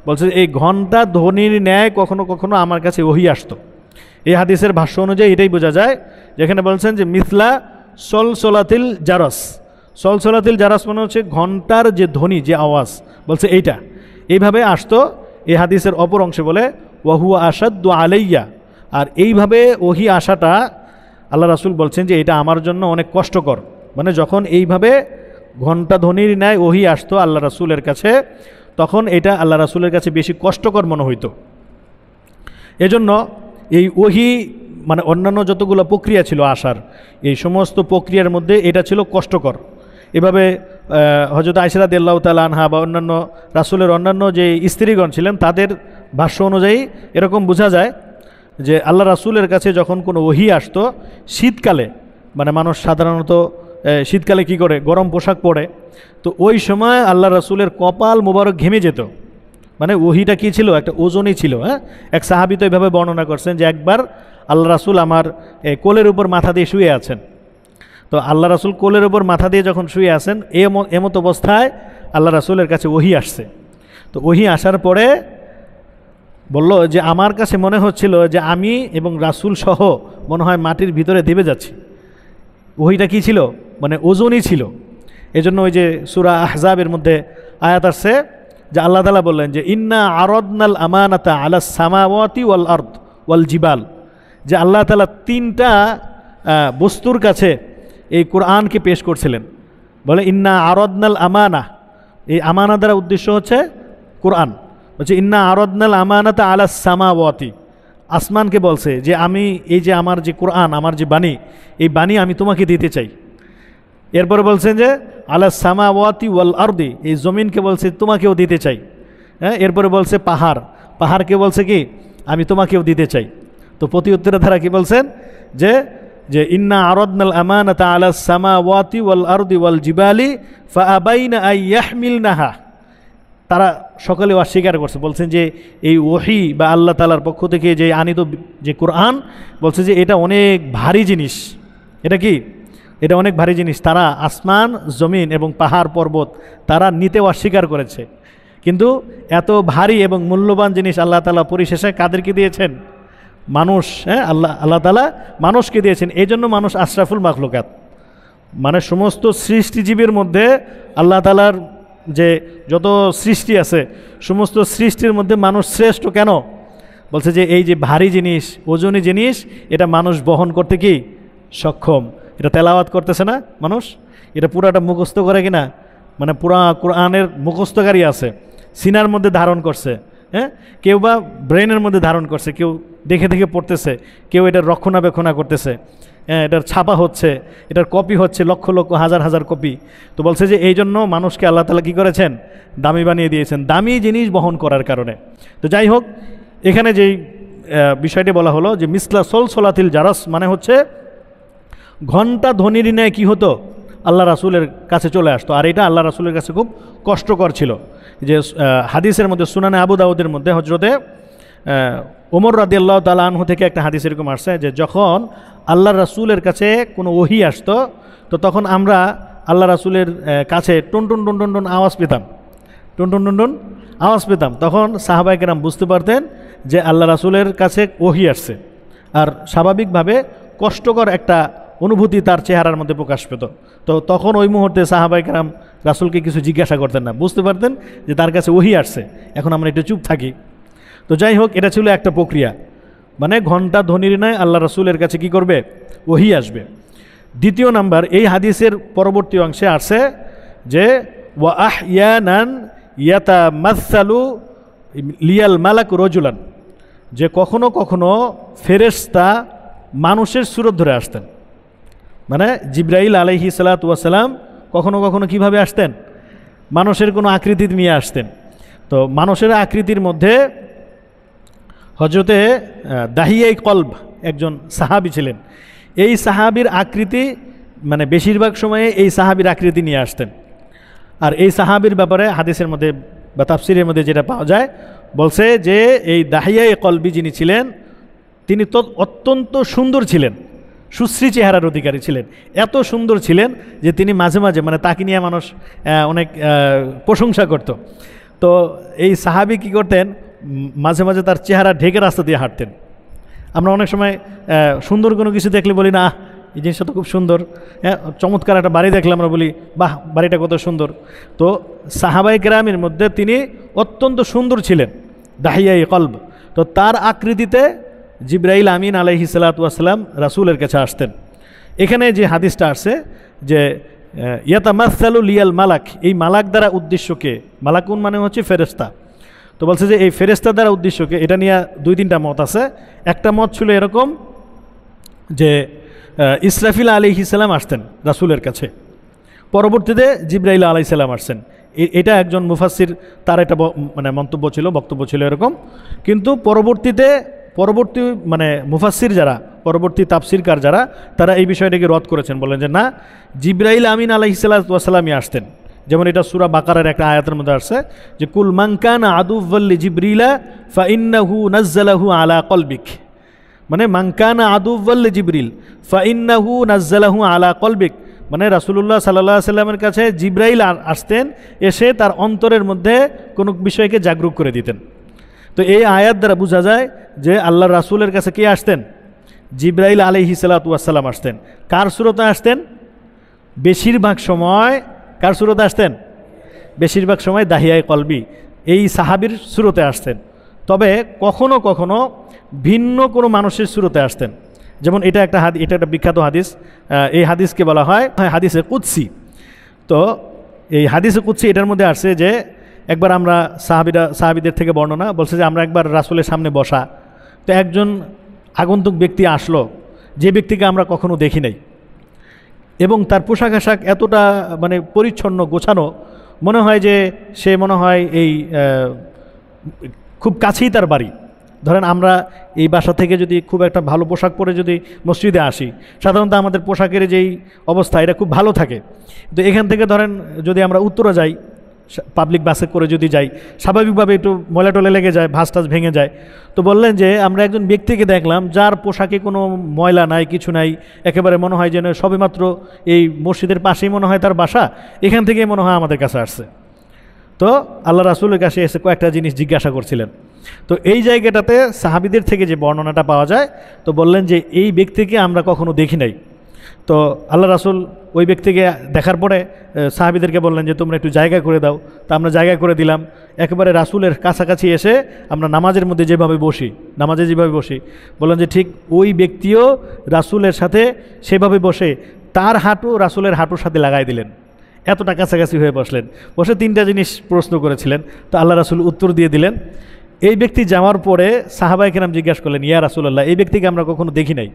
বলছে এই ঘন্টা ধ্বনির ন্যায় কখনো কখনো আমার কাছে ওহী আসতো। এই হাদিসের ভাষ্য অনুযায়ী এটাই বোঝা যায়, যেখানে বলছেন যে মিসলা সলসলাতিল জারস। সলসলাতিল জারস মানে হচ্ছে ঘন্টার যে ধ্বনি, যে আওয়াজ, বলছে এইভাবে আসতো। এই হাদিসের অপর অংশে বলে ওয়াহুয়া আসাদ্দু আলাইয়া, আর এইভাবে ওহী আসাটা আল্লাহ রাসূল বলছেন যে এটা আমার জন্য অনেক কষ্টকর। মানে যখন এইভাবে ঘন্টা ধ্বনির ন্যায় ওহী আসতো আল্লাহ রাসূলের কাছে, তখন এটা আল্লাহ রাসূলের কাছে বেশি কষ্টকর মনে হইতো। এজন্য এই ওহী মানে অন্যান্য যতগুলো প্রক্রিয়া ছিল আসার, এই সমস্ত প্রক্রিয়ার মধ্যে এটা ছিল কষ্টকর। এভাবে হযরত আয়েশা রাদিয়াল্লাহু তাআলা আনহা বা অন্যান্য রাসূলের অন্যান্য যে স্ত্রীগণ ছিলেন তাদের ভাষ্য অনুযায়ী এরকম বোঝা যায় যে আল্লাহ রাসূলের কাছে যখন কোনো ওহী আসতো শীতকালে, মানে মানুষ সাধারণত শীতকালে কি করে, গরম পোশাক পরে, তো ওই সময় আল্লাহ রাসূলের কপাল মোবারক ঘেমে যেত। মানে ওহীটা কী ছিল, একটা ওজনই ছিল। এক সাহাবী তো এইভাবে বর্ণনা করছেন যে একবার আল্লাহ রাসূল আমার কোলের উপর মাথা দিয়ে শুয়ে আছেন। তো আল্লাহ রাসূল কোলের উপর মাথা দিয়ে যখন শুয়ে আছেন, এমত অবস্থায় আল্লাহ রাসূলের কাছে ওহী আসছে। তো ওহী আসার পরে বলল যে আমার কাছে মনে হচ্ছিল যে আমি এবং রাসূল সহ মনে হয় মাটির ভিতরে দেবে যাচ্ছি। ওহীটা কী ছিল, মানে ওজনই ছিল। এজন্য ওই যে সূরা আহজাবের মধ্যে আয়াত আসছে যে আল্লাহ তাআলা বললেন যে ইন্না আরাদনাল আমানাতা আলাস সামাওয়াতি ওয়াল আরদ ওয়াল জিবাল, যে আল্লাহ তাআলা 3টা বস্তুর কাছে এই কোরআনকে পেশ করছিলেন। বলে ইন্না আরাদনাল আমানা, এই আমানা দ্বারা উদ্দেশ্য হচ্ছে কোরআন। বলছে ইন্না আরাদনাল আমানাতা আলাস সামাওয়াতি, আসমানকে বলছে যে আমি এই যে আমার যে কোরআন, আমার যে বাণী, এই বাণী আমি তোমাকে দিতে চাই। এরপরে বলছেন যে আলাস সামাওয়াতি ওয়াল আরদি, এই জমিনকে বলছে তোমাকেও দিতে চাই। এরপরে বলছে পাহাড়কে বলছে কি আমি তোমাকেও দিতে চাই। তো প্রতি উত্তরে ধারা কি বলছেন যে ইন্না আরাদনাল আমানাতা আলাস সামাওয়াতি ওয়াল আরদি ওয়াল জিবালি ফাআবাইনা আন ইয়াহমিলনাহা, তারা সকলে অস্বীকার করছে। বলছেন যে এই ওহী বা আল্লাহ তাআলার পক্ষ থেকে যে আনিত যে কোরআন, বলছে যে এটা অনেক ভারী জিনিস। এটা কি, এটা অনেক ভারী জিনিস। তারা আসমান, জমিন এবং পাহাড় পর্বত তারা নিতে অস্বীকার করেছে, কিন্তু এত ভারী এবং মূল্যবান জিনিস আল্লাহ তাআলা পরিশেষে কাদেরকে দিয়েছেন? মানুষ। আল্লাহ তাআলা মানুষকে দিয়েছেন। এই জন্য মানুষ আশরাফুল মাখলুকাত, মানে সমস্ত সৃষ্টিজীবীর মধ্যে আল্লাহ তাআলার যে যত সৃষ্টি আছে সমস্ত সৃষ্টির মধ্যে মানুষ শ্রেষ্ঠ। কেন? বলছে যে এই যে ভারী জিনিস, ওজনী জিনিস, এটা মানুষ বহন করতে কি সক্ষম। এটা তেলাওয়াত করতেছে না মানুষ, এটা পুরাটা মুখস্থ করে কিনা, মানে পুরা কোরআনের মুখস্থকারী আছে, সিনার মধ্যে ধারণ করছে। কেউ বা ব্রেনের মধ্যে ধারণ করছে, কেউ দেখে দেখে পড়তেছে, কেউ এটার রক্ষণাবেক্ষণা করতেছে, এটার ছাপা হচ্ছে, এটার কপি হচ্ছে লক্ষ লক্ষ হাজার হাজার কপি। তো বলছে যে এই জন্য মানুষকে আল্লাহ তাআলা কী করেছেন? দামি বানিয়ে দিয়েছেন, দামি জিনিস বহন করার কারণে। তো যাই হোক, এখানে যেই বিষয়টি বলা হলো যে মিসলা সলসলাতিল জারাস, মানে হচ্ছে ঘন্টা ধ্বনির ন্যায় কী হতো, আল্লাহ রাসূলের কাছে চলে আসতো। আর এটা আল্লাহ রাসূলের কাছে খুব কষ্টকর ছিল। যে হাদিসের মধ্যে সুনানে আবু দাউদের মধ্যে হজরতে ওমর রাদিয়াল্লাহু তাআলা আনহু থেকে একটা হাদিস এরকম আসছে যে যখন আল্লাহ রাসূলের কাছে কোনো ওহী আসতো, তো তখন আমরা আল্লাহ রাসূলের কাছে টুন টুন টুন টুন টুন আওয়াজ পেতাম, টুন টুন টুন টুন আওয়াজ পেতাম, তখন সাহাবায়ে কেরাম বুঝতে পারতেন যে আল্লাহ রাসূলের কাছে ওহী আসছে। আর স্বাভাবিকভাবে কষ্টকর একটা অনুভূতি তার চেহারার মধ্যে প্রকাশ পেত। তো তখন ওই মুহূর্তে সাহাবায়ে কেরাম রাসূলকে কিছু জিজ্ঞাসা করতেন না, বুঝতে পারতেন যে তার কাছে ওহী আসছে, এখন আমরা একটু চুপ থাকি। তো যাই হোক, এটা ছিল একটা প্রক্রিয়া, মানে ঘণ্টা ধ্বনির নয় আল্লাহ রাসূলের কাছে কি করবে, ওহী আসবে। দ্বিতীয় নাম্বার, এই হাদিসের পরবর্তী অংশে আছে যে ওয়া আহইয়ানান ইয়াতামাসসালু লিয়াল মালাক রজুলান, যে কখনো কখনো ফেরেশতা মানুষের সুরত ধরে আসতেন। মানে জিবরাইল আলাইহিস সালাতু ওয়াস সালাম কখনো কখনো কিভাবে আসতেন, মানুষের কোনো আকৃতি নিয়ে আসতেন। তো মানুষের আকৃতির মধ্যে হযরতে দাহিয়াই কলব একজন সাহাবী ছিলেন। এই সাহাবীর আকৃতি, মানে বেশিরভাগ সময়ে এই সাহাবীর আকৃতি নিয়ে আসতেন। আর এই সাহাবীর ব্যাপারে হাদিসের মধ্যে বা তাফসিরের মধ্যে যেটা পাওয়া যায়, বলছে যে এই দাহিয়াই কলবি যিনি ছিলেন তিনি তো অত্যন্ত সুন্দর ছিলেন, সুশ্রী চেহারার অধিকারী ছিলেন। এত সুন্দর ছিলেন যে তিনি মাঝে মাঝে, মানে তাকে নিয়ে মানুষ অনেক প্রশংসা করত। তো এই সাহাবী কী করতেন, মাঝে মাঝে তার চেহারা ঢেকে রাস্তা দিয়ে হাঁটতেন। আমরা অনেক সময় সুন্দর কোনো কিছু দেখলে বলি না, এই জিনিসটা তো খুব সুন্দর, হ্যাঁ, চমৎকার একটা বাড়ি দেখলে আমরা বলি বাহ বাড়িটা কত সুন্দর। তো সাহাবায়ে কেরামের মধ্যে তিনি অত্যন্ত সুন্দর ছিলেন, দাহিয়াই কলব। তো তার আকৃতিতে জিবরাইল আমিন আলাইহিস সালাতু ওয়াস সালাম রাসূলের কাছে আসতেন। এখানে যে হাদিসটা আসছে যে ইয়াতামাসসালু লিয়াল মালাক, এই মালাক দ্বারা উদ্দেশ্যকে, মালাকুন মানে হচ্ছে ফেরেশতা। তো বলছে যে এই ফেরেশতা দ্বারা উদ্দেশ্যকে, এটা নিয়ে দুই তিনটা মত আছে। একটা মত ছিল এরকম যে ইসরাফিল আলাইহিস সালাম আসতেন রাসূলের কাছে, পরবর্তীতে জিবরাইল আলাইহিস সালাম আসছেন। এটা একজন মুফাসসির তার একটা মানে মন্তব্য ছিল, বক্তব্য ছিল এরকম। কিন্তু পরবর্তী মানে মুফাসসির যারা, পরবর্তী তাফসিরকার যারা, তারা এই বিষয়টাকে রদ করেছেন, বলেন যে না, জিবরাইল আমিন আলাইহিস সালামই আসতেন। যেমন এটা সূরা বাকারার একটা আয়াতের মধ্যে আসছে যে কুল মান কানা আদুওয়াল লিজিবরিলা ফাইন্নাহু নাজ্জালাহু আলা কলবিক, মানে মান কানা আদুওয়াল লিজিবরিল ফাইন্নাহু নাজ্জালাহু আলা কলবিক, মানে রাসূলুল্লাহ সাল্লাল্লাহু আলাইহি সাল্লামের কাছে জিবরাইল আসতেন, এসে তার অন্তরের মধ্যে কোনো বিষয়কে জাগরুক করে দিতেন। তো এই আয়াত দ্বারা বোঝা যায় যে আল্লাহ রাসূলের কাছে কে আসতেন, জিবরাইল আলাইহিস সালাতু ওয়াস সালাম আসতেন। কার সুরতে আসতেন, বেশিরভাগ সময় কার সুরতে আসতেন, বেশিরভাগ সময় দাহিয়াই কলবি এই সাহাবীর সুরতে আসতেন। তবে কখনো কখনো ভিন্ন কোনো মানুষের সুরতে আসতেন। যেমন এটা একটা বিখ্যাত হাদিস, এই হাদিসকে বলা হয় হাদিসে কুদসি। তো এই হাদিসে কুদসি এটার মধ্যে আসছে যে একবার আমরা সাহাবীদের থেকে বর্ণনা বলছে যে আমরা একবার রাসূলের সামনে বসা, তো একজন আগন্তুক ব্যক্তি আসলো, যে ব্যক্তিকে আমরা কখনো দেখি নাই, এবং তার পোশাক আশাক এতটা মানে পরিচ্ছন্ন গোছানো, মনে হয় যে সে মনে হয় এই খুব কাছেই তার বাড়ি। ধরেন আমরা এই বাসা থেকে যদি খুব একটা ভালো পোশাক পরে যদি মসজিদে আসি, সাধারণত আমাদের পোশাকের যেই অবস্থা এটা খুব ভালো থাকে। তো এখান থেকে ধরেন যদি আমরা উত্তরা যাই, পাবলিক বাসে করে যদি যাই, স্বাভাবিকভাবে একটু ময়লা টলে লেগে যায়, ভাঁজ টাজ ভেঙে যায়। তো বললেন যে আমরা একজন ব্যক্তিকে দেখলাম যার পোশাকে কোনো ময়লা নাই, কিছু নাই, একেবারে মনে হয় যেন সবেমাত্র এই মসজিদের পাশেই মনে হয় তার বাসা, এখান থেকেই মনে হয় আমাদের কাছে আসছে। তো আল্লাহ রাসূলের কাছে এসে কয়েকটা জিনিস জিজ্ঞাসা করছিলেন। তো এই জায়গাটাতে সাহাবীদের থেকে যে বর্ণনাটা পাওয়া যায়, তো বললেন যে এই ব্যক্তিকে আমরা কখনো দেখি নাই। তো আল্লাহ রাসূল ওই ব্যক্তিকে দেখার পরে সাহাবীদেরকে বললেন যে তোমরা একটু জায়গা করে দাও। তা আমরা জায়গা করে দিলাম। একেবারে রাসূলের কাছাকাছি এসে আমরা নামাজে যেভাবে বসি, বললেন যে ঠিক ওই ব্যক্তিও রাসূলের সাথে সেভাবে বসে তার হাঁটু রাসূলের হাঁটুর সাথে লাগাই দিলেন, এতটা কাছাকাছি হয়ে বসলেন। বসে তিনটা জিনিস প্রশ্ন করেছিলেন। তো আল্লাহ রাসূল উত্তর দিয়ে দিলেন। এই ব্যক্তি যাওয়ার পরে সাহাবায়ে কেরাম জিজ্ঞাসা করলেন, ইয়া রাসূলুল্লাহ, এই ব্যক্তিকে আমরা কখনো দেখি নাই,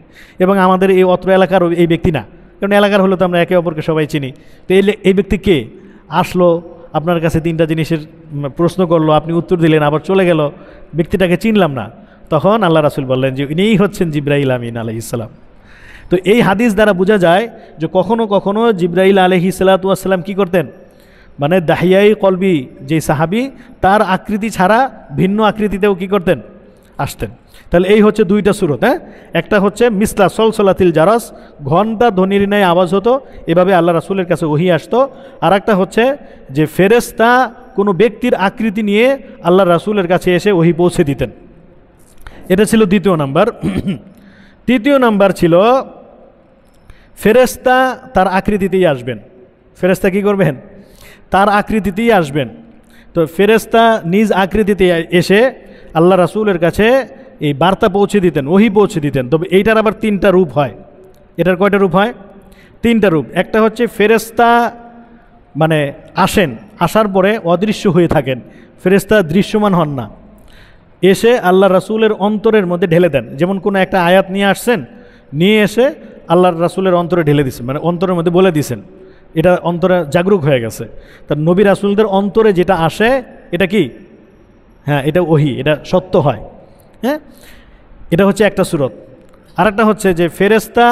এবং আমাদের এই অত্র এলাকার এই ব্যক্তি না, কারণ এলাকার হলো তো আমরা একে অপরকে সবাই চিনি। তো এই ব্যক্তি কে আসলো আপনার কাছে, তিনটা জিনিসের প্রশ্ন করলো, আপনি উত্তর দিলেন, আবার চলে গেল, ব্যক্তিটাকে চিনলাম না। তখন আল্লাহ রাসূল বললেন যে ইনিই হচ্ছেন জিবরাইল আমিন আলাইহিস সালাম। তো এই হাদিস দ্বারা বোঝা যায় যে কখনো কখনো জিবরাইল আলাইহিস সালাতু ওয়াস সালাম কী করতেন, মানে দাহিয়াই কলবি যে সাহাবী, তার আকৃতি ছাড়া ভিন্ন আকৃতিতেও কী করতেন, আসতেন। তাহলে এই হচ্ছে দুইটা সুরত। হ্যাঁ, একটা হচ্ছে মিসলা সলসলাতিল জারাস, ঘণ্টা ধ্বনির ন্যায় আওয়াজ হতো, এভাবে আল্লাহ রাসূলের কাছে ওহী আসতো। আর একটা হচ্ছে যে ফেরেশতা কোনো ব্যক্তির আকৃতি নিয়ে আল্লাহ রাসূলের কাছে এসে ওহী পৌঁছে দিতেন। এটা ছিল দ্বিতীয় নাম্বার। তৃতীয় নাম্বার ছিল ফেরেশতা তার আকৃতিতেই আসবেন। ফেরেশতা কি করবেন? তার আকৃতিতেই আসবেন। তো ফেরেশতা নিজ আকৃতিতে এসে আল্লাহ রাসূলের কাছে এই বার্তা পৌঁছে দিতেন, ওহী পৌঁছে দিতেন। তবে এইটার আবার তিনটা রূপ হয়। এটার কয়টা রূপ হয়? তিনটা রূপ। একটা হচ্ছে ফেরেশতা মানে আসেন, আসার পরে অদৃশ্য হয়ে থাকেন, ফেরেশতা দৃশ্যমান হন না, এসে আল্লাহ রাসূলের অন্তরের মধ্যে ঢেলে দেন। যেমন কোনো একটা আয়াত নিয়ে আসছেন, নিয়ে এসে আল্লাহর রাসূলের অন্তরে ঢেলে দিচ্ছেন, মানে অন্তরের মধ্যে বলে দিছেন, এটা অন্তরে জাগরুক হয়ে গেছে। তার নবী রাসূলদের অন্তরে যেটা আসে এটা কি? হ্যাঁ, এটা ওহী, এটা সত্য হয়। হ্যাঁ, এটা হচ্ছে একটা সূরত। আরেকটা হচ্ছে যে ফেরেশতা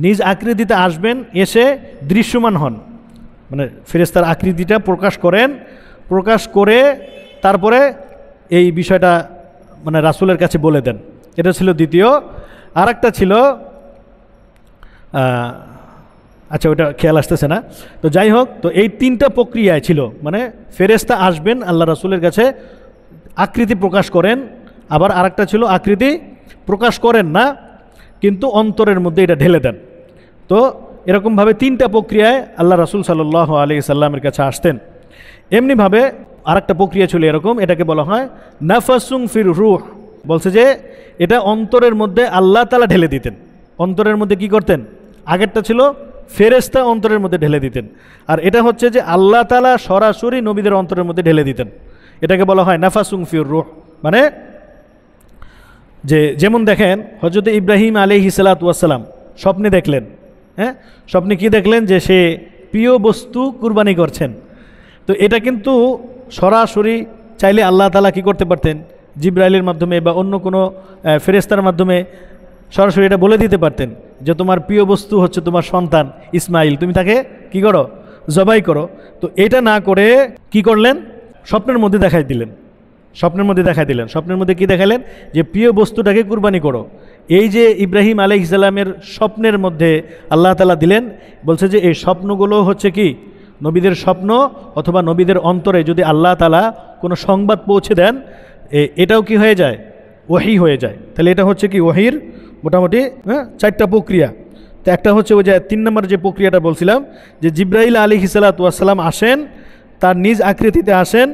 নিজ আকৃতিতে আসবেন, এসে দৃশ্যমান হন, মানে ফেরেশতার আকৃতিটা প্রকাশ করেন, প্রকাশ করে তারপরে এই বিষয়টা মানে রাসূলের কাছে বলে দেন। এটা ছিল দ্বিতীয়। আরেকটা ছিল আচ্ছা ওটা খেয়াল আসতেছে না, তো যাই হোক, তো এই তিনটা প্রক্রিয়ায় ছিল, মানে ফেরেশতা আসবেন আল্লাহ রাসূলের কাছে, আকৃতি প্রকাশ করেন, আবার আরেকটা ছিল আকৃতি প্রকাশ করেন না কিন্তু অন্তরের মধ্যে এটা ঢেলে দেন। তো এরকমভাবে তিনটা প্রক্রিয়ায় আল্লাহ রাসূল সাল্লাল্লাহু আলাইহি সাল্লামের কাছে আসতেন। এমনিভাবে আরেকটা প্রক্রিয়া ছিল এরকম, এটাকে বলা হয় নাফাসুং ফির রূহ। বলছে যে এটা অন্তরের মধ্যে আল্লাহ তাআলা ঢেলে দিতেন। অন্তরের মধ্যে কি করতেন? আগেরটা ছিল ফেরেশতা অন্তরের মধ্যে ঢেলে দিতেন, আর এটা হচ্ছে যে আল্লাহ তাআলা সরাসরি নবীদের অন্তরের মধ্যে ঢেলে দিতেন। এটাকে বলা হয় নাফাসুং ফির রূহ। মানে যে যেমন দেখেন হযরত ইব্রাহিম আলাইহিস সালাতু ওয়াস সালাম স্বপ্নে দেখলেন। হ্যাঁ, স্বপ্নে কি দেখলেন? যে সে প্রিয় বস্তু কুরবানি করছেন। তো এটা কিন্তু সরাসরি চাইলে আল্লাহ তাআলা কি করতে পারতেন? জিবরাইলের মাধ্যমে বা অন্য কোনো ফেরেশতার মাধ্যমে সরাসরি এটা বলে দিতে পারতেন যে তোমার প্রিয় বস্তু হচ্ছে তোমার সন্তান ইসমাইল, তুমি তাকে কি করো? জবাই করো। তো এটা না করে কি করলেন? স্বপ্নের মধ্যে দেখাই দিলেন। স্বপ্নের মধ্যে দেখাই দিলেন। স্বপ্নের মধ্যে কি দেখালেন? যে প্রিয় বস্তুটাকে কুরবানি করো। এই যে ইব্রাহিম আলাইহিস সালামের স্বপ্নের মধ্যে আল্লাহ তাআলা দিলেন, বলছে যে এই স্বপ্নগুলো হচ্ছে কি নবীদের স্বপ্ন, অথবা নবীদের অন্তরে যদি আল্লাহ তাআলা কোনো সংবাদ পৌঁছে দেন, এটাও কি হয়ে যায়? ওহী হয়ে যায়। তাহলে এটা হচ্ছে কি ওহীর মোটামুটি চারটা প্রক্রিয়া। তো একটা হচ্ছে ওই যে 3 নম্বর যে প্রক্রিয়াটা বলছিলাম, যে জিবরাইল আলাইহিস সালাতু ওয়াস সালাম আসেন, তার নিজ আকৃতিতে আসেন,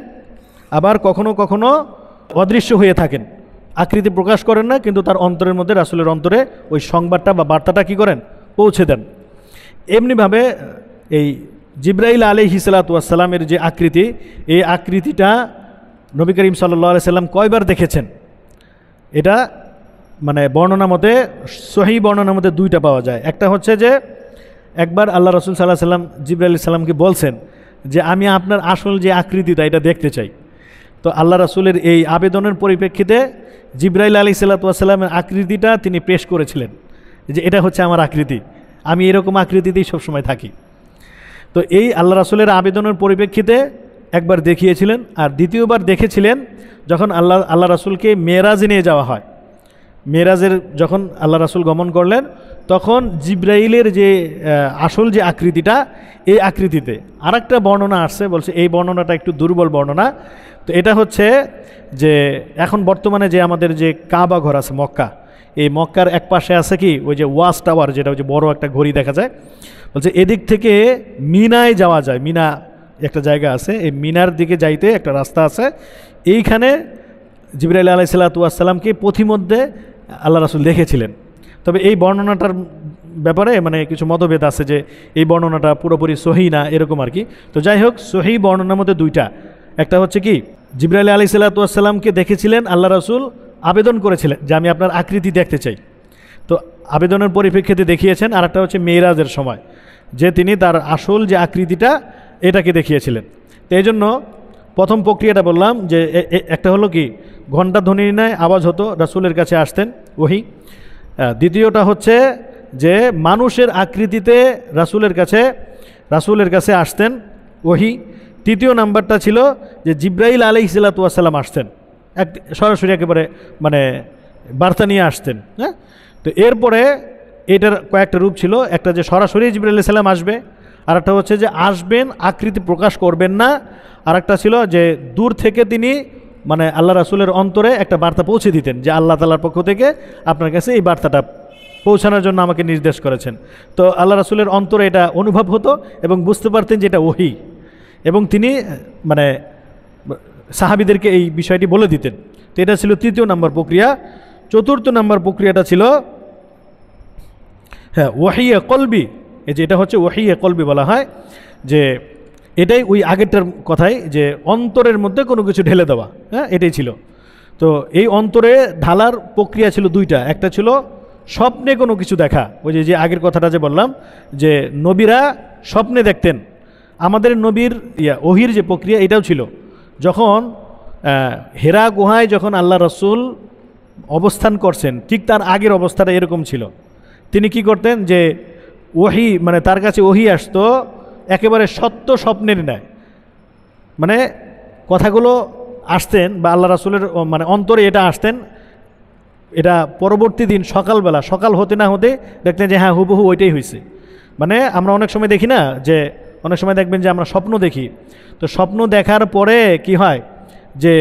আবার কখনো কখনো অদৃশ্য হয়ে থাকেন, আকৃতি প্রকাশ করেন না কিন্তু তার অন্তরের মধ্যে রাসূলের অন্তরে ওই সংবাদটা বা বার্তাটা কি করেন? পৌঁছে দেন। এমনিভাবে এই জিবরাইল আলাইহিস সালাতু ওয়াস সালামের যে আকৃতি, এই আকৃতিটা নবী করিম সাল্লাল্লাহু আলাইহি সাল্লাম কয়বার দেখেছেন? এটা মানে বর্ণনা মতে, সহিহ বর্ণনার মধ্যে দুইটা পাওয়া যায়। একটা হচ্ছে যে একবার আল্লাহ রাসূল সাল্লাল্লাহু আলাইহি সাল্লাম জিবরাইল সাল্লামকে বলছেন যে আমি আপনার আসল যে আকৃতিটা এটা দেখতে চাই। তো আল্লাহ রাসূলের এই আবেদনের পরিপ্রেক্ষিতে জিবরাইল আলাইহিস সালাতু ওয়াস সালামের আকৃতিটা তিনি পেশ করেছিলেন, যে এটা হচ্ছে আমার আকৃতি, আমি এরকম আকৃতিতেই সবসময় থাকি। তো এই আল্লাহ রাসূলের আবেদনের পরিপ্রেক্ষিতে একবার দেখিয়েছিলেন, আর দ্বিতীয়বার দেখেছিলেন যখন আল্লাহ রাসূলকে মেরাজে নিয়ে যাওয়া হয়। মেরাজের যখন আল্লাহ রাসূল গমন করলেন, তখন জিবরাইলের যে আসল যে আকৃতিটা, এই আকৃতিতে আরেকটা বর্ণনা আসছে, বলছে এই বর্ণনাটা একটু দুর্বল বর্ণনা। তো এটা হচ্ছে যে এখন বর্তমানে যে আমাদের যে কাবা ঘর আছে মক্কা, এই মক্কার এক পাশে আছে কি ওই যে ওয়াচ টাওয়ার, যেটা ওই যে বড় একটা ঘড়ি দেখা যায়। বলছে এদিক থেকে মিনায় যাওয়া যায়, মিনা একটা জায়গা আছে, এই মিনার দিকে যাইতে একটা রাস্তা আছে। এইখানে জিবরাইল আলাইহিস সালাতু ওয়াস সালামকে পথিমধ্যে আল্লাহ রাসূল দেখেছিলেন। তবে এই বর্ণনাটার ব্যাপারে মানে কিছু মতভেদ আছে যে এই বর্ণনাটা পুরোপুরি সহিহ না, এরকম আর কি। তো যাই হোক, সহিহ বর্ণনার মধ্যে দুইটা। একটা হচ্ছে কি জিবরাইল আলাইহিস সালাতু ওয়াস সালামকে দেখেছিলেন, আল্লাহ রাসূল আবেদন করেছিলেন যে আমি আপনার আকৃতি দেখতে চাই, তো আবেদনের পরিপ্রেক্ষিতে দেখিয়েছেন। আর একটা হচ্ছে মেরাজের সময়, যে তিনি তার আসল যে আকৃতিটা এটাকে দেখিয়েছিলেন। তো এই জন্য প্রথম প্রক্রিয়াটা বললাম যে একটা হলো কি ঘণ্টা ধ্বনির ন্যায় আওয়াজ হতো, রাসূলের কাছে আসতেন ওহী। দ্বিতীয়টা হচ্ছে যে মানুষের আকৃতিতে রাসূলের কাছে আসতেন ওহী। তৃতীয় নাম্বারটা ছিল যে জিবরাইল আলাইহিস সালাতু ওয়াস সালাম আসতেন, সরাসরি একেবারে মানে বার্তা নিয়ে আসতেন। হ্যাঁ, তো এরপরে এটার কয়েকটা রূপ ছিল, একটা যে সরাসরি জিবরাইল আলাইহিস সালাম আসবে, আর একটা হচ্ছে যে আসবেন আকৃতি প্রকাশ করবেন না, আর একটা ছিল যে দূর থেকে তিনি মানে আল্লাহ রাসূলের অন্তরে একটা বার্তা পৌঁছে দিতেন যে আল্লাহ তাআলার পক্ষ থেকে আপনার কাছে এই বার্তাটা পৌঁছানোর জন্য আমাকে নির্দেশ করেছেন। তো আল্লাহ রাসূলের অন্তরে এটা অনুভব হতো এবং বুঝতে পারতেন যে এটা ওহী, এবং তিনি মানে সাহাবীদেরকে এই বিষয়টি বলে দিতেন। তো এটা ছিল তৃতীয় নম্বর প্রক্রিয়া। চতুর্থ নম্বর প্রক্রিয়াটা ছিল হ্যাঁ ওয়াহিয়ে কলবি। এই যে এটা হচ্ছে ওয়াহিয়ে কলবি বলা হয়, যে এটাই ওই আগেরটার কথাই যে অন্তরের মধ্যে কোনো কিছু ঢেলে দেওয়া। হ্যাঁ, এটাই ছিল। তো এই অন্তরে ঢালার প্রক্রিয়া ছিল দুইটা, একটা ছিল স্বপ্নে কোনো কিছু দেখা, ওই যে আগের কথাটা যে বললাম যে নবীরা স্বপ্নে দেখতেন। আমাদের নবীর ওহির যে প্রক্রিয়া এটাও ছিল, যখন হেরা গুহায় যখন আল্লাহ রসুল অবস্থান করছেন ঠিক তার আগের অবস্থাটা এরকম ছিল। তিনি কি করতেন যে ওহি মানে তার কাছে ওহি আসতো একেবারে সত্য স্বপ্নের ন্যায়, মানে কথাগুলো আসতেন বা আল্লাহ রাসূলের মানে অন্তরে এটা আসতেন, এটা পরবর্তী দিন সকালবেলা সকাল হতে না হতে দেখতেন যে হ্যাঁ হুবহু ওইটাই হয়েছে। মানে আমরা অনেক সময় দেখি না যে অনেক সময় দেখবেন যে আমরা স্বপ্ন দেখি, তো স্বপ্ন দেখার পরে কি হয় যে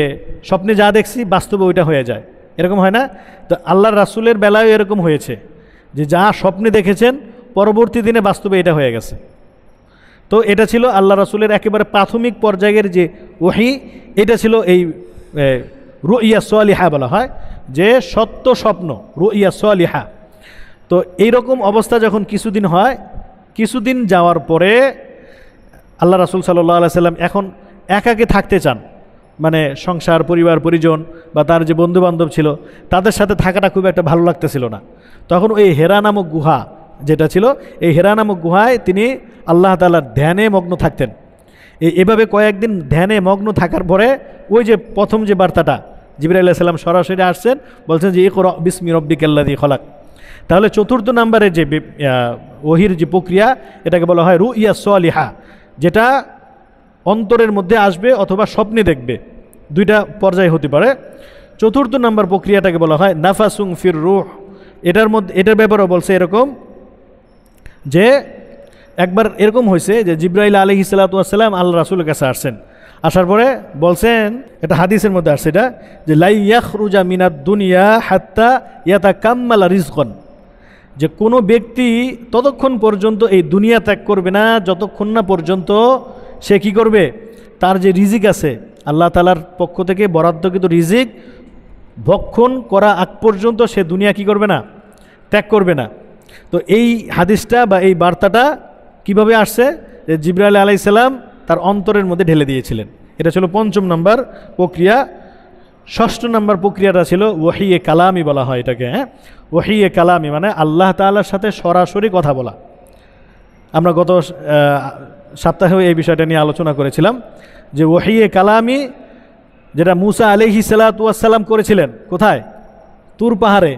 স্বপ্নে যা দেখছি বাস্তবে ওইটা হয়ে যায়, এরকম হয় না? তো আল্লাহর রাসূলের বেলায়ও এরকম হয়েছে যে যা স্বপ্নে দেখেছেন পরবর্তী দিনে বাস্তবে এটা হয়ে গেছে। তো এটা ছিল আল্লাহ রাসূলের একেবারে প্রাথমিক পর্যায়ের যে ওহী, এটা ছিল এই রুইয়া সালিহা বলা হয়, যে সত্য স্বপ্ন, রুইয়া সালিহা। তো এইরকম অবস্থা যখন কিছুদিন হয়, কিছুদিন যাওয়ার পরে আল্লাহ রাসূল সাল্লাল্লাহু আলাইহি সাল্লাম এখন একাকে থাকতে চান, মানে সংসার পরিবার পরিজন বা তার যে বন্ধুবান্ধব ছিল তাদের সাথে থাকাটা খুব একটা ভালো লাগতেছিল না। তখন ওই হেরা নামক গুহা যেটা ছিল, এই হেরা নামক গুহায় তিনি আল্লাহ তাআলার ধ্যানে মগ্ন থাকতেন। এভাবে কয়েকদিন ধ্যানে মগ্ন থাকার পরে ওই যে প্রথম যে বার্তাটা জিবরাইল আলাইহিস সালাম সরাসরি আসছেন, বলছেন যে ইকরা বিসমি রব্বিকাল্লাযী খলাক। তাহলে চতুর্থ নম্বরে যে ওহির যে প্রক্রিয়া এটাকে বলা হয় রুইয়া সালিহা, যেটা অন্তরের মধ্যে আসবে অথবা স্বপ্নে দেখবে, দুইটা পর্যায়ে হতে পারে। চতুর্থ নম্বর প্রক্রিয়াটাকে বলা হয় নাফাসুং ফির রূহ। এটার ব্যাপারেও বলছে এরকম যে একবার এরকম হয়েছে যে জিবরাইল আলাইহিস সালাতু ওয়াস সালাম আল্লাহ রাসূলের কাছে আসছেন, আসার পরে বলছেন, এটা হাদিসের মধ্যে আসছে এটা, যে লা ইয়াখরুজা মিনাদ দুনিয়া হাত্তা ইয়াতাকাম্মালা রিজকান, যে কোনো ব্যক্তি ততক্ষণ পর্যন্ত এই দুনিয়া ত্যাগ করবে না যতক্ষণ না পর্যন্ত সে কি করবে, তার যে রিজিক আছে আল্লাহ তাআলার পক্ষ থেকে বরাদ্দকৃত রিজিক ভক্ষণ করা আগ পর্যন্ত সে দুনিয়া কি করবে না, ত্যাগ করবে না। তো এই হাদিসটা বা এই বার্তাটা কিভাবে আসছে, যে জিবরাইল আলাইহিস সালাম তার অন্তরের মধ্যে ঢেলে দিয়েছিলেন। এটা ছিল পঞ্চম নম্বর প্রক্রিয়া। ষষ্ঠ নম্বর প্রক্রিয়াটা ছিল ওয়াহিয়ে কালামি বলা হয় এটাকে। হ্যাঁ, ওয়াহিয়ে কালামি মানে আল্লাহ তাআলার সাথে সরাসরি কথা বলা। আমরা গত সপ্তাহেও এই বিষয়টা নিয়ে আলোচনা করেছিলাম যে ওয়াহিয়ে কালামি যেটা মুসা আলাইহিস সালাতু ওয়াস সালাম করেছিলেন কোথায়, তুর পাহাড়ে,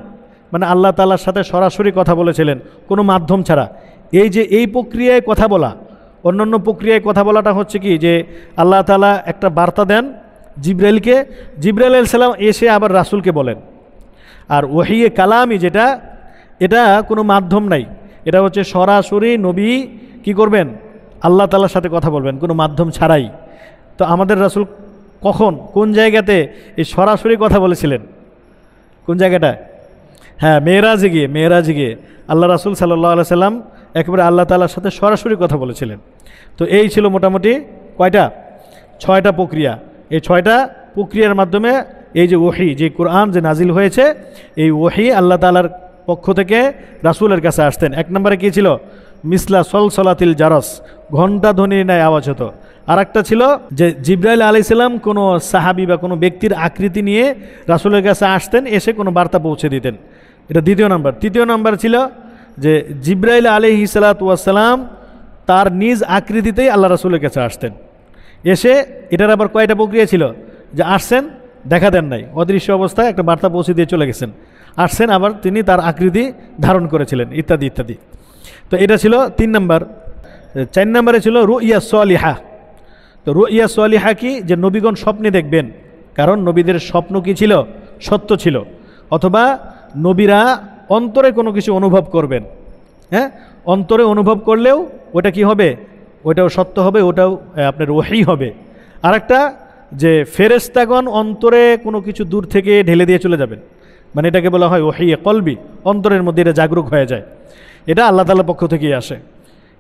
মানে আল্লাহ তাআলার সাথে সরাসরি কথা বলেছিলেন কোনো মাধ্যম ছাড়া। এই যে এই প্রক্রিয়ায় কথা বলা, অন্যান্য প্রক্রিয়ায় কথা বলাটা হচ্ছে কি যে আল্লাহ তাআলা একটা বার্তা দেন জিবরাইলকে, জিবরাইল আলাইহিস সালাম এসে আবার রাসূলকে বলেন। আর ওয়াহিয়ে কালামি যেটা, এটা কোনো মাধ্যম নাই, এটা হচ্ছে সরাসরি নবী কি করবেন, আল্লাহ তাআলার সাথে কথা বলবেন কোনো মাধ্যম ছাড়াই। তো আমাদের রাসূল কখন কোন জায়গাতে এই সরাসরি কথা বলেছিলেন, কোন জায়গাটা? হ্যাঁ, মেরাজে গিয়ে আল্লাহ রাসূল সাল্লাল্লাহু আলাইহি সাল্লাম একেবারে আল্লাহ তাআলার সাথে সরাসরি কথা বলেছিলেন। তো এই ছিল মোটামুটি কয়টা, 6টা প্রক্রিয়া। এই 6টা প্রক্রিয়ার মাধ্যমে এই যে ওহী, যে কোরআন যে নাজিল হয়েছে, এই ওহী আল্লাহ তাআলার পক্ষ থেকে রাসূলের কাছে আসতেন। 1 নম্বরে কী ছিল, মিসলা সলসলাতিল জারস, ঘণ্টা ধ্বনির ন্যায় আওয়াজ হতো। আর একটা ছিল যে জিবরাইল আলাইহিস সালাম কোনো সাহাবী বা কোনো ব্যক্তির আকৃতি নিয়ে রাসূলের কাছে আসতেন, এসে কোনো বার্তা পৌঁছে দিতেন। এটা দ্বিতীয় নম্বর। তৃতীয় নম্বর ছিল যে জিবরাইল আলাইহিস সালাতু ওয়াস সালাম তার নিজ আকৃতিতেই আল্লাহ রাসূলের কাছে আসতেন, এসে এটার আবার কয়টা প্রক্রিয়া ছিল, যে আসছেন দেখা দেন নাই, অদৃশ্য অবস্থায় একটা বার্তা পৌঁছে দিয়ে চলে গেছেন, আসছেন আবার তিনি তার আকৃতি ধারণ করেছিলেন, ইত্যাদি ইত্যাদি। তো এটা ছিল 3 নম্বর। 4 নম্বরে ছিল রুইয়া সালিহা। তো রুইয়া সালিহা কি, যে নবীগণ স্বপ্নে দেখবেন, কারণ নবীদের স্বপ্ন কি ছিল, সত্য ছিল। অথবা নবীরা অন্তরে কোনো কিছু অনুভব করবেন, হ্যাঁ, অন্তরে অনুভব করলেও ওটা কি হবে, ওটাও সত্য হবে, ওটাও আপনার ওহী হবে। আরেকটা যে ফেরেশতাগণ অন্তরে কোনো কিছু দূর থেকে ঢেলে দিয়ে চলে যাবেন, মানে এটাকে বলা হয় ওহীয়ে কলবি, অন্তরের মধ্যে এটা জাগরুক হয়ে যায়, এটা আল্লাহ তাআলার পক্ষ থেকেই আসে।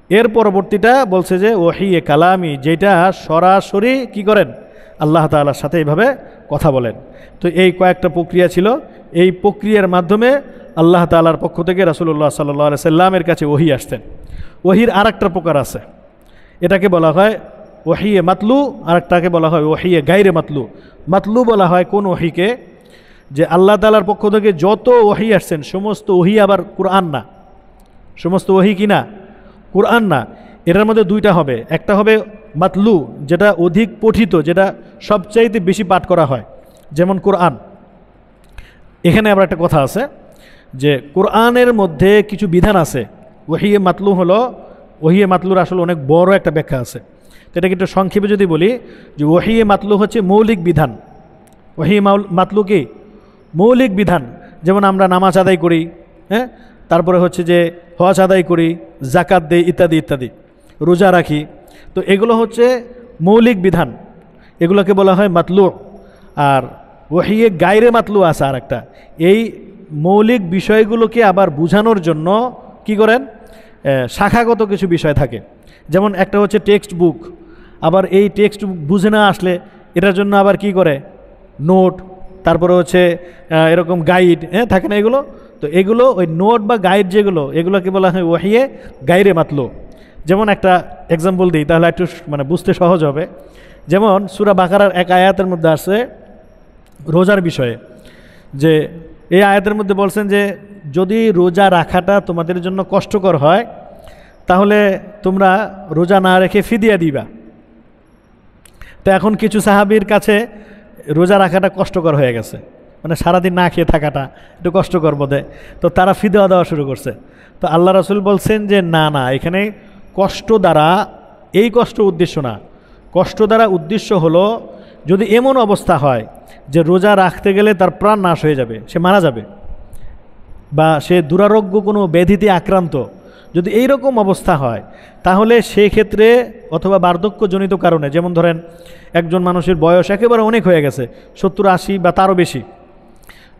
এর পরবর্তীটা বলছে যে ওহীয়ে কালামি, যেটা সরাসরি কি করেন, আল্লাহ তাআলার সাথে এইভাবে কথা বলেন। তো এই কয়েকটা প্রক্রিয়া ছিল, এই প্রক্রিয়ার মাধ্যমে আল্লাহ তাআলার পক্ষ থেকে রাসূলুল্লাহ সাল্লাল্লাহু আলাইহি সাল্লামের কাছে ওহী আসতেন। ওহীর আরেকটা প্রকার আছে, এটাকে বলা হয় ওহীয়ে মাতলু, আরেকটাকে বলা হয় ওহীয়ে গায়রে মাতলু। মাতলু বলা হয় কোন ওহীকে, যে আল্লাহ তাআলার পক্ষ থেকে যত ওহী আসছেন সমস্ত ওহী আবার কুরআন না, সমস্ত ওহী কি না, কুরআন না। এটার মধ্যে দুইটা হবে, একটা হবে মাতলু, যেটা অধিক পঠিত, যেটা সবচাইতে বেশি পাঠ করা হয়, যেমন কুরআন। এখানে আবার একটা কথা আছে যে কুরআনের মধ্যে কিছু বিধান আছে, ওহীয়ে মাতলু হলো, ওহীয়ে মাতলুর আসলে অনেক বড় একটা ব্যাখ্যা আছে। তো এটাকে একটু সংক্ষেপে যদি বলি যে ওহীয়ে মাতলু হচ্ছে মৌলিক বিধান। ওহীয়ে মাতলু কি, মৌলিক বিধান, যেমন আমরা নামাজ আদায় করি, হ্যাঁ, তারপরে হচ্ছে যে হজ আদায় করি, জাকাত দেই, ইত্যাদি ইত্যাদি, রোজা রাখি। তো এগুলো হচ্ছে মৌলিক বিধান, এগুলোকে বলা হয় মাতলু। আর ওহীয়ে গায়রে মাতলু আছে আর একটা, এই মৌলিক বিষয়গুলোকে আবার বোঝানোর জন্য কি করেন, শাখাগত কিছু বিষয় থাকে। যেমন একটা হচ্ছে টেক্সট বুক, আবার এই টেক্সট বুক বুঝে না আসলে এটার জন্য আবার কি করে, নোট, তারপরে হচ্ছে এরকম গাইড, হ্যাঁ, থাকে না এগুলো। তো এগুলো ওই নোট বা গাইড যেগুলো, এগুলোকে বলা হয় ওহীয়ে গায়রে মাতলু। যেমন একটা এক্সাম্পল দিই, তাহলে একটু মানে বুঝতে সহজ হবে। যেমন সূরা বাকারার এক আয়াতের মধ্যে আছে রোজার বিষয়ে, যে এই আয়াতের মধ্যে বলছেন যে যদি রোজা রাখাটা তোমাদের জন্য কষ্টকর হয় তাহলে তোমরা রোজা না রেখে ফিদিয়া দিবা। তো এখন কিছু সাহাবীর কাছে রোজা রাখাটা কষ্টকর হয়ে গেছে, মানে সারাদিন না খেয়ে থাকাটা একটু কষ্টকর বোধে, তো তারা ফিদিয়া দেওয়া শুরু করছে। তো আল্লাহ রাসূল বলছেন যে না না, এখানে কষ্ট দ্বারা, এই কষ্ট উদ্দেশ্য না, কষ্ট দ্বারা উদ্দেশ্য হলো যদি এমন অবস্থা হয় যে রোজা রাখতে গেলে তার প্রাণ নাশ হয়ে যাবে, সে মারা যাবে, বা সে দুরারোগ্য কোনো ব্যাধিতে আক্রান্ত, যদি এই রকম অবস্থা হয় তাহলে সেই ক্ষেত্রে, অথবা বার্ধক্যজনিত কারণে, যেমন ধরেন একজন মানুষের বয়স একেবারে অনেক হয়ে গেছে, 70-80 বা তারও বেশি,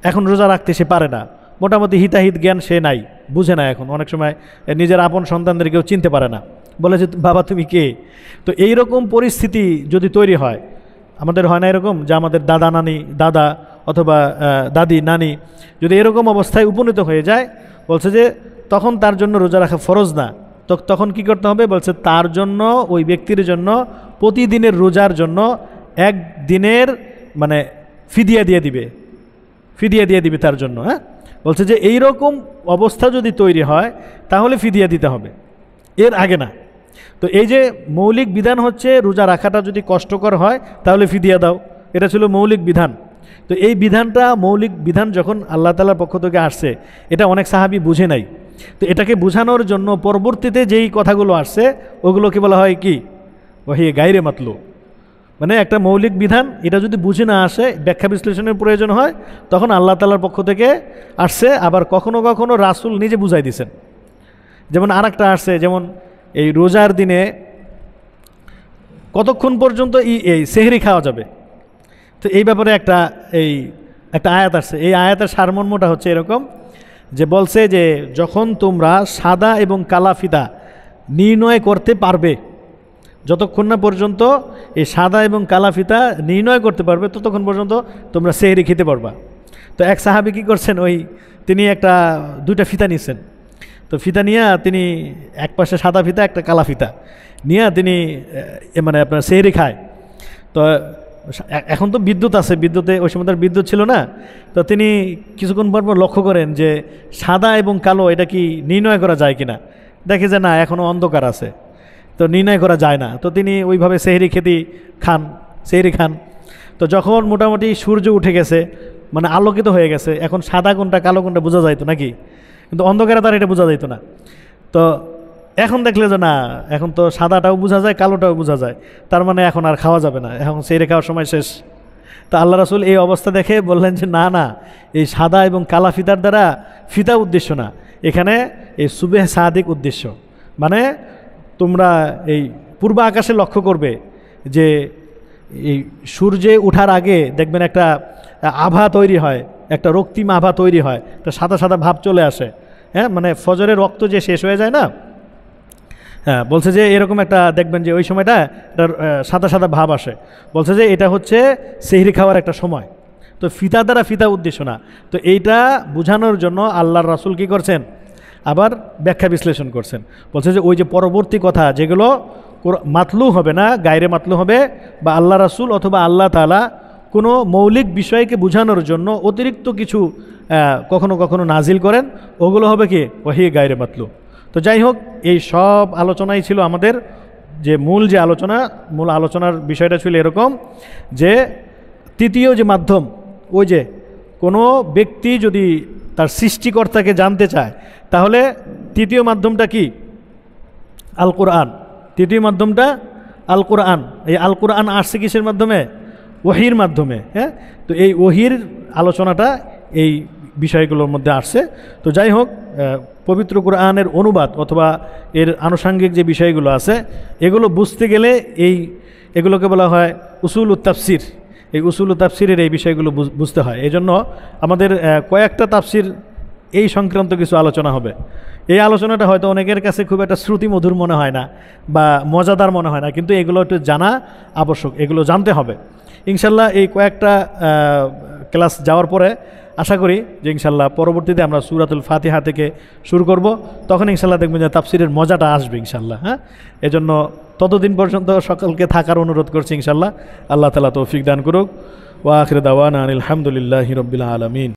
এখন রোজা রাখতে সে পারে না, মোটামুটি হিতাহিত জ্ঞান সে নাই, বুঝে না, এখন অনেক সময় নিজের আপন সন্তানদেরকেও চিনতে পারে না, বলে যে বাবা তুমি কে। তো এই রকম পরিস্থিতি যদি তৈরি হয়, আমাদের হয় না এরকম যে আমাদের দাদা নানি, দাদা অথবা দাদি নানি যদি এরকম অবস্থায় উপনীত হয়ে যায়, বলছে যে তখন তার জন্য রোজা রাখা ফরজ না, তখন কি করতে হবে, বলছে তার জন্য, ওই ব্যক্তির জন্য প্রতিদিনের রোজার জন্য এক দিনের মানে ফিদিয়া দিয়ে দিবে, ফিদিয়া দিয়ে দিবে তার জন্য। হ্যাঁ, বলছে যে এই রকম অবস্থা যদি তৈরি হয় তাহলে ফিদিয়া দিতে হবে, এর আগে না। তো এই যে মৌলিক বিধান হচ্ছে রোজা রাখাটা যদি কষ্টকর হয় তাহলে ফিদিয়া দাও, এটা ছিল মৌলিক বিধান। তো এই বিধানটা, মৌলিক বিধান যখন আল্লাহ তাআলার পক্ষ থেকে আসছে, এটা অনেক সাহাবী বুঝে নাই। তো এটাকে বোঝানোর জন্য পরবর্তীতে যেই কথাগুলো আসছে ওগুলোকে বলা হয় কি, ওহীয়ে গায়রে মাতলু, মানে একটা মৌলিক বিধান, এটা যদি বুঝে না আসে, ব্যাখ্যা বিশ্লেষণের প্রয়োজন হয়, তখন আল্লাহ তাআলার পক্ষ থেকে আসছে। আবার কখনো কখনো রাসূল নিজে বুঝাই দিয়েছেন। যেমন আর একটা আসছে, যেমন এই রোজার দিনে কতক্ষণ পর্যন্ত এই সেহরি খাওয়া যাবে, তো এই ব্যাপারে একটা আয়াত আসছে। এই আয়াতের সারমর্মটা হচ্ছে এরকম, যে বলছে যে যখন তোমরা সাদা এবং কালা ফিতা নির্ণয় করতে পারবে, যতক্ষণ না পর্যন্ত এই সাদা এবং কালা ফিতা নির্ণয় করতে পারবে ততক্ষণ পর্যন্ত তোমরা সেহরি খেতে পারবা। তো এক সাহাবী কী করছেন, তিনি দুইটা ফিতা নিচ্ছেন। তো ফিতা নিয়ে তিনি এক পাশে সাদা ফিতা, একটা কালা ফিতা নিয়ে তিনি মানে আপনার সেহরি খায়। তো এখন তো বিদ্যুৎ আছে, বিদ্যুতে ওই সময় তার বিদ্যুৎ ছিল না। তো তিনি কিছুক্ষণ পর পর লক্ষ্য করেন যে সাদা এবং কালো এটা কি নির্ণয় করা যায় কিনা, দেখে যে না, এখনও অন্ধকার আছে, তো নির্ণয় করা যায় না। তো তিনি ওইভাবে সেহরি সেহরি খান। তো যখন মোটামুটি সূর্য উঠে গেছে, মানে আলোকিত হয়ে গেছে, এখন সাদা কোনটা কালো কোনটা বোঝা যাইতো নাকি, কিন্তু অন্ধকারে তার এটা বোঝা যাইতো না। তো এখন দেখলে যে না, এখন তো সাদাটাও বোঝা যায়, কালোটাও বোঝা যায়, তার মানে এখন আর খাওয়া যাবে না, এখন সেহরি খাওয়ার সময় শেষ। তো আল্লাহ রাসূল এই অবস্থা দেখে বললেন যে না না, এই সাদা এবং কালা ফিতার দ্বারা ফিতা উদ্দেশ্য না, এখানে এই সুবেহ সাদিক উদ্দেশ্য। মানে তোমরা এই পূর্ব আকাশে লক্ষ্য করবে যে এই সূর্যে ওঠার আগে দেখবেন একটা আভা তৈরি হয়, একটা রক্তিম আভা তৈরি হয়, একটা সাদা সাদা ভাব চলে আসে। হ্যাঁ, মানে ফজরের রক্ত যে শেষ হয়ে যায় না, হ্যাঁ, বলছে যে এরকম একটা দেখবেন যে ওই সময়টা একটা সাদা সাদা ভাব আসে। বলছে যে এটা হচ্ছে সেহরি খাওয়ার একটা সময়। তো ফিতা দ্বারা ফিতা উদ্দেশ্য না। তো এইটা বোঝানোর জন্য আল্লাহর রাসূল কী করছেন, আবার ব্যাখ্যা বিশ্লেষণ করছেন। বলছে যে ওই যে পরবর্তী কথা যেগুলো মাতলু হবে না, গায়রে মাতলু হবে, বা আল্লাহ রাসূল অথবা আল্লাহ তাআলা কোনো মৌলিক বিষয়কে বোঝানোর জন্য অতিরিক্ত কিছু কখনো কখনো নাজিল করেন, ওগুলো হবে কি ওহী গায়রে মাতলু। তো যাই হোক, এই সব আলোচনাই ছিল আমাদের যে মূল আলোচনার বিষয়টা ছিল এরকম যে তৃতীয় যে মাধ্যম, ওই যে কোনো ব্যক্তি যদি তার সৃষ্টিকর্তাকে জানতে চায় তাহলে তৃতীয় মাধ্যমটা কি? আল কোরআন। তৃতীয় মাধ্যমটা আল কোরআন। এই আল কোরআন আসছে কিসের মাধ্যমে? ওহির মাধ্যমে। হ্যাঁ, তো এই ওহির আলোচনাটা এই বিষয়গুলোর মধ্যে আসছে। তো যাই হোক, পবিত্র কোরআনের অনুবাদ অথবা এর আনুষাঙ্গিক যে বিষয়গুলো আছে এগুলো বুঝতে গেলে এগুলোকে বলা হয় উসুল তাফসির। এই উসুল তাফসিরের এই বিষয়গুলো বুঝতে হয়। এই জন্য আমাদের কয়েকটা তাফসির এই সংক্রান্ত কিছু আলোচনা হবে। এই আলোচনাটা হয়তো অনেকের কাছে খুব একটা শ্রুতিমধুর মনে হয় না বা মজাদার মনে হয় না, কিন্তু এগুলো একটু জানা আবশ্যক, এগুলো জানতে হবে। ইনশাল্লাহ এই কয়েকটা ক্লাস যাওয়ার পরে আশা করি যে ইনশাল্লাহ পরবর্তীতে আমরা সূরাতুল ফাতিহা থেকে শুরু করব, তখন ইনশাল্লাহ দেখবেন যে তাফসিরের মজাটা আসবে ইনশাল্লাহ। হ্যাঁ, এজন্য ততদিন পর্যন্ত সকলকে থাকার অনুরোধ করছি ইনশাল্লাহ। আল্লাহ তাআলা তৌফিক দান করুক। ওয়া আখিরু দাওয়ানা আনিল হামদুলিল্লাহি রাব্বিল আলামিন।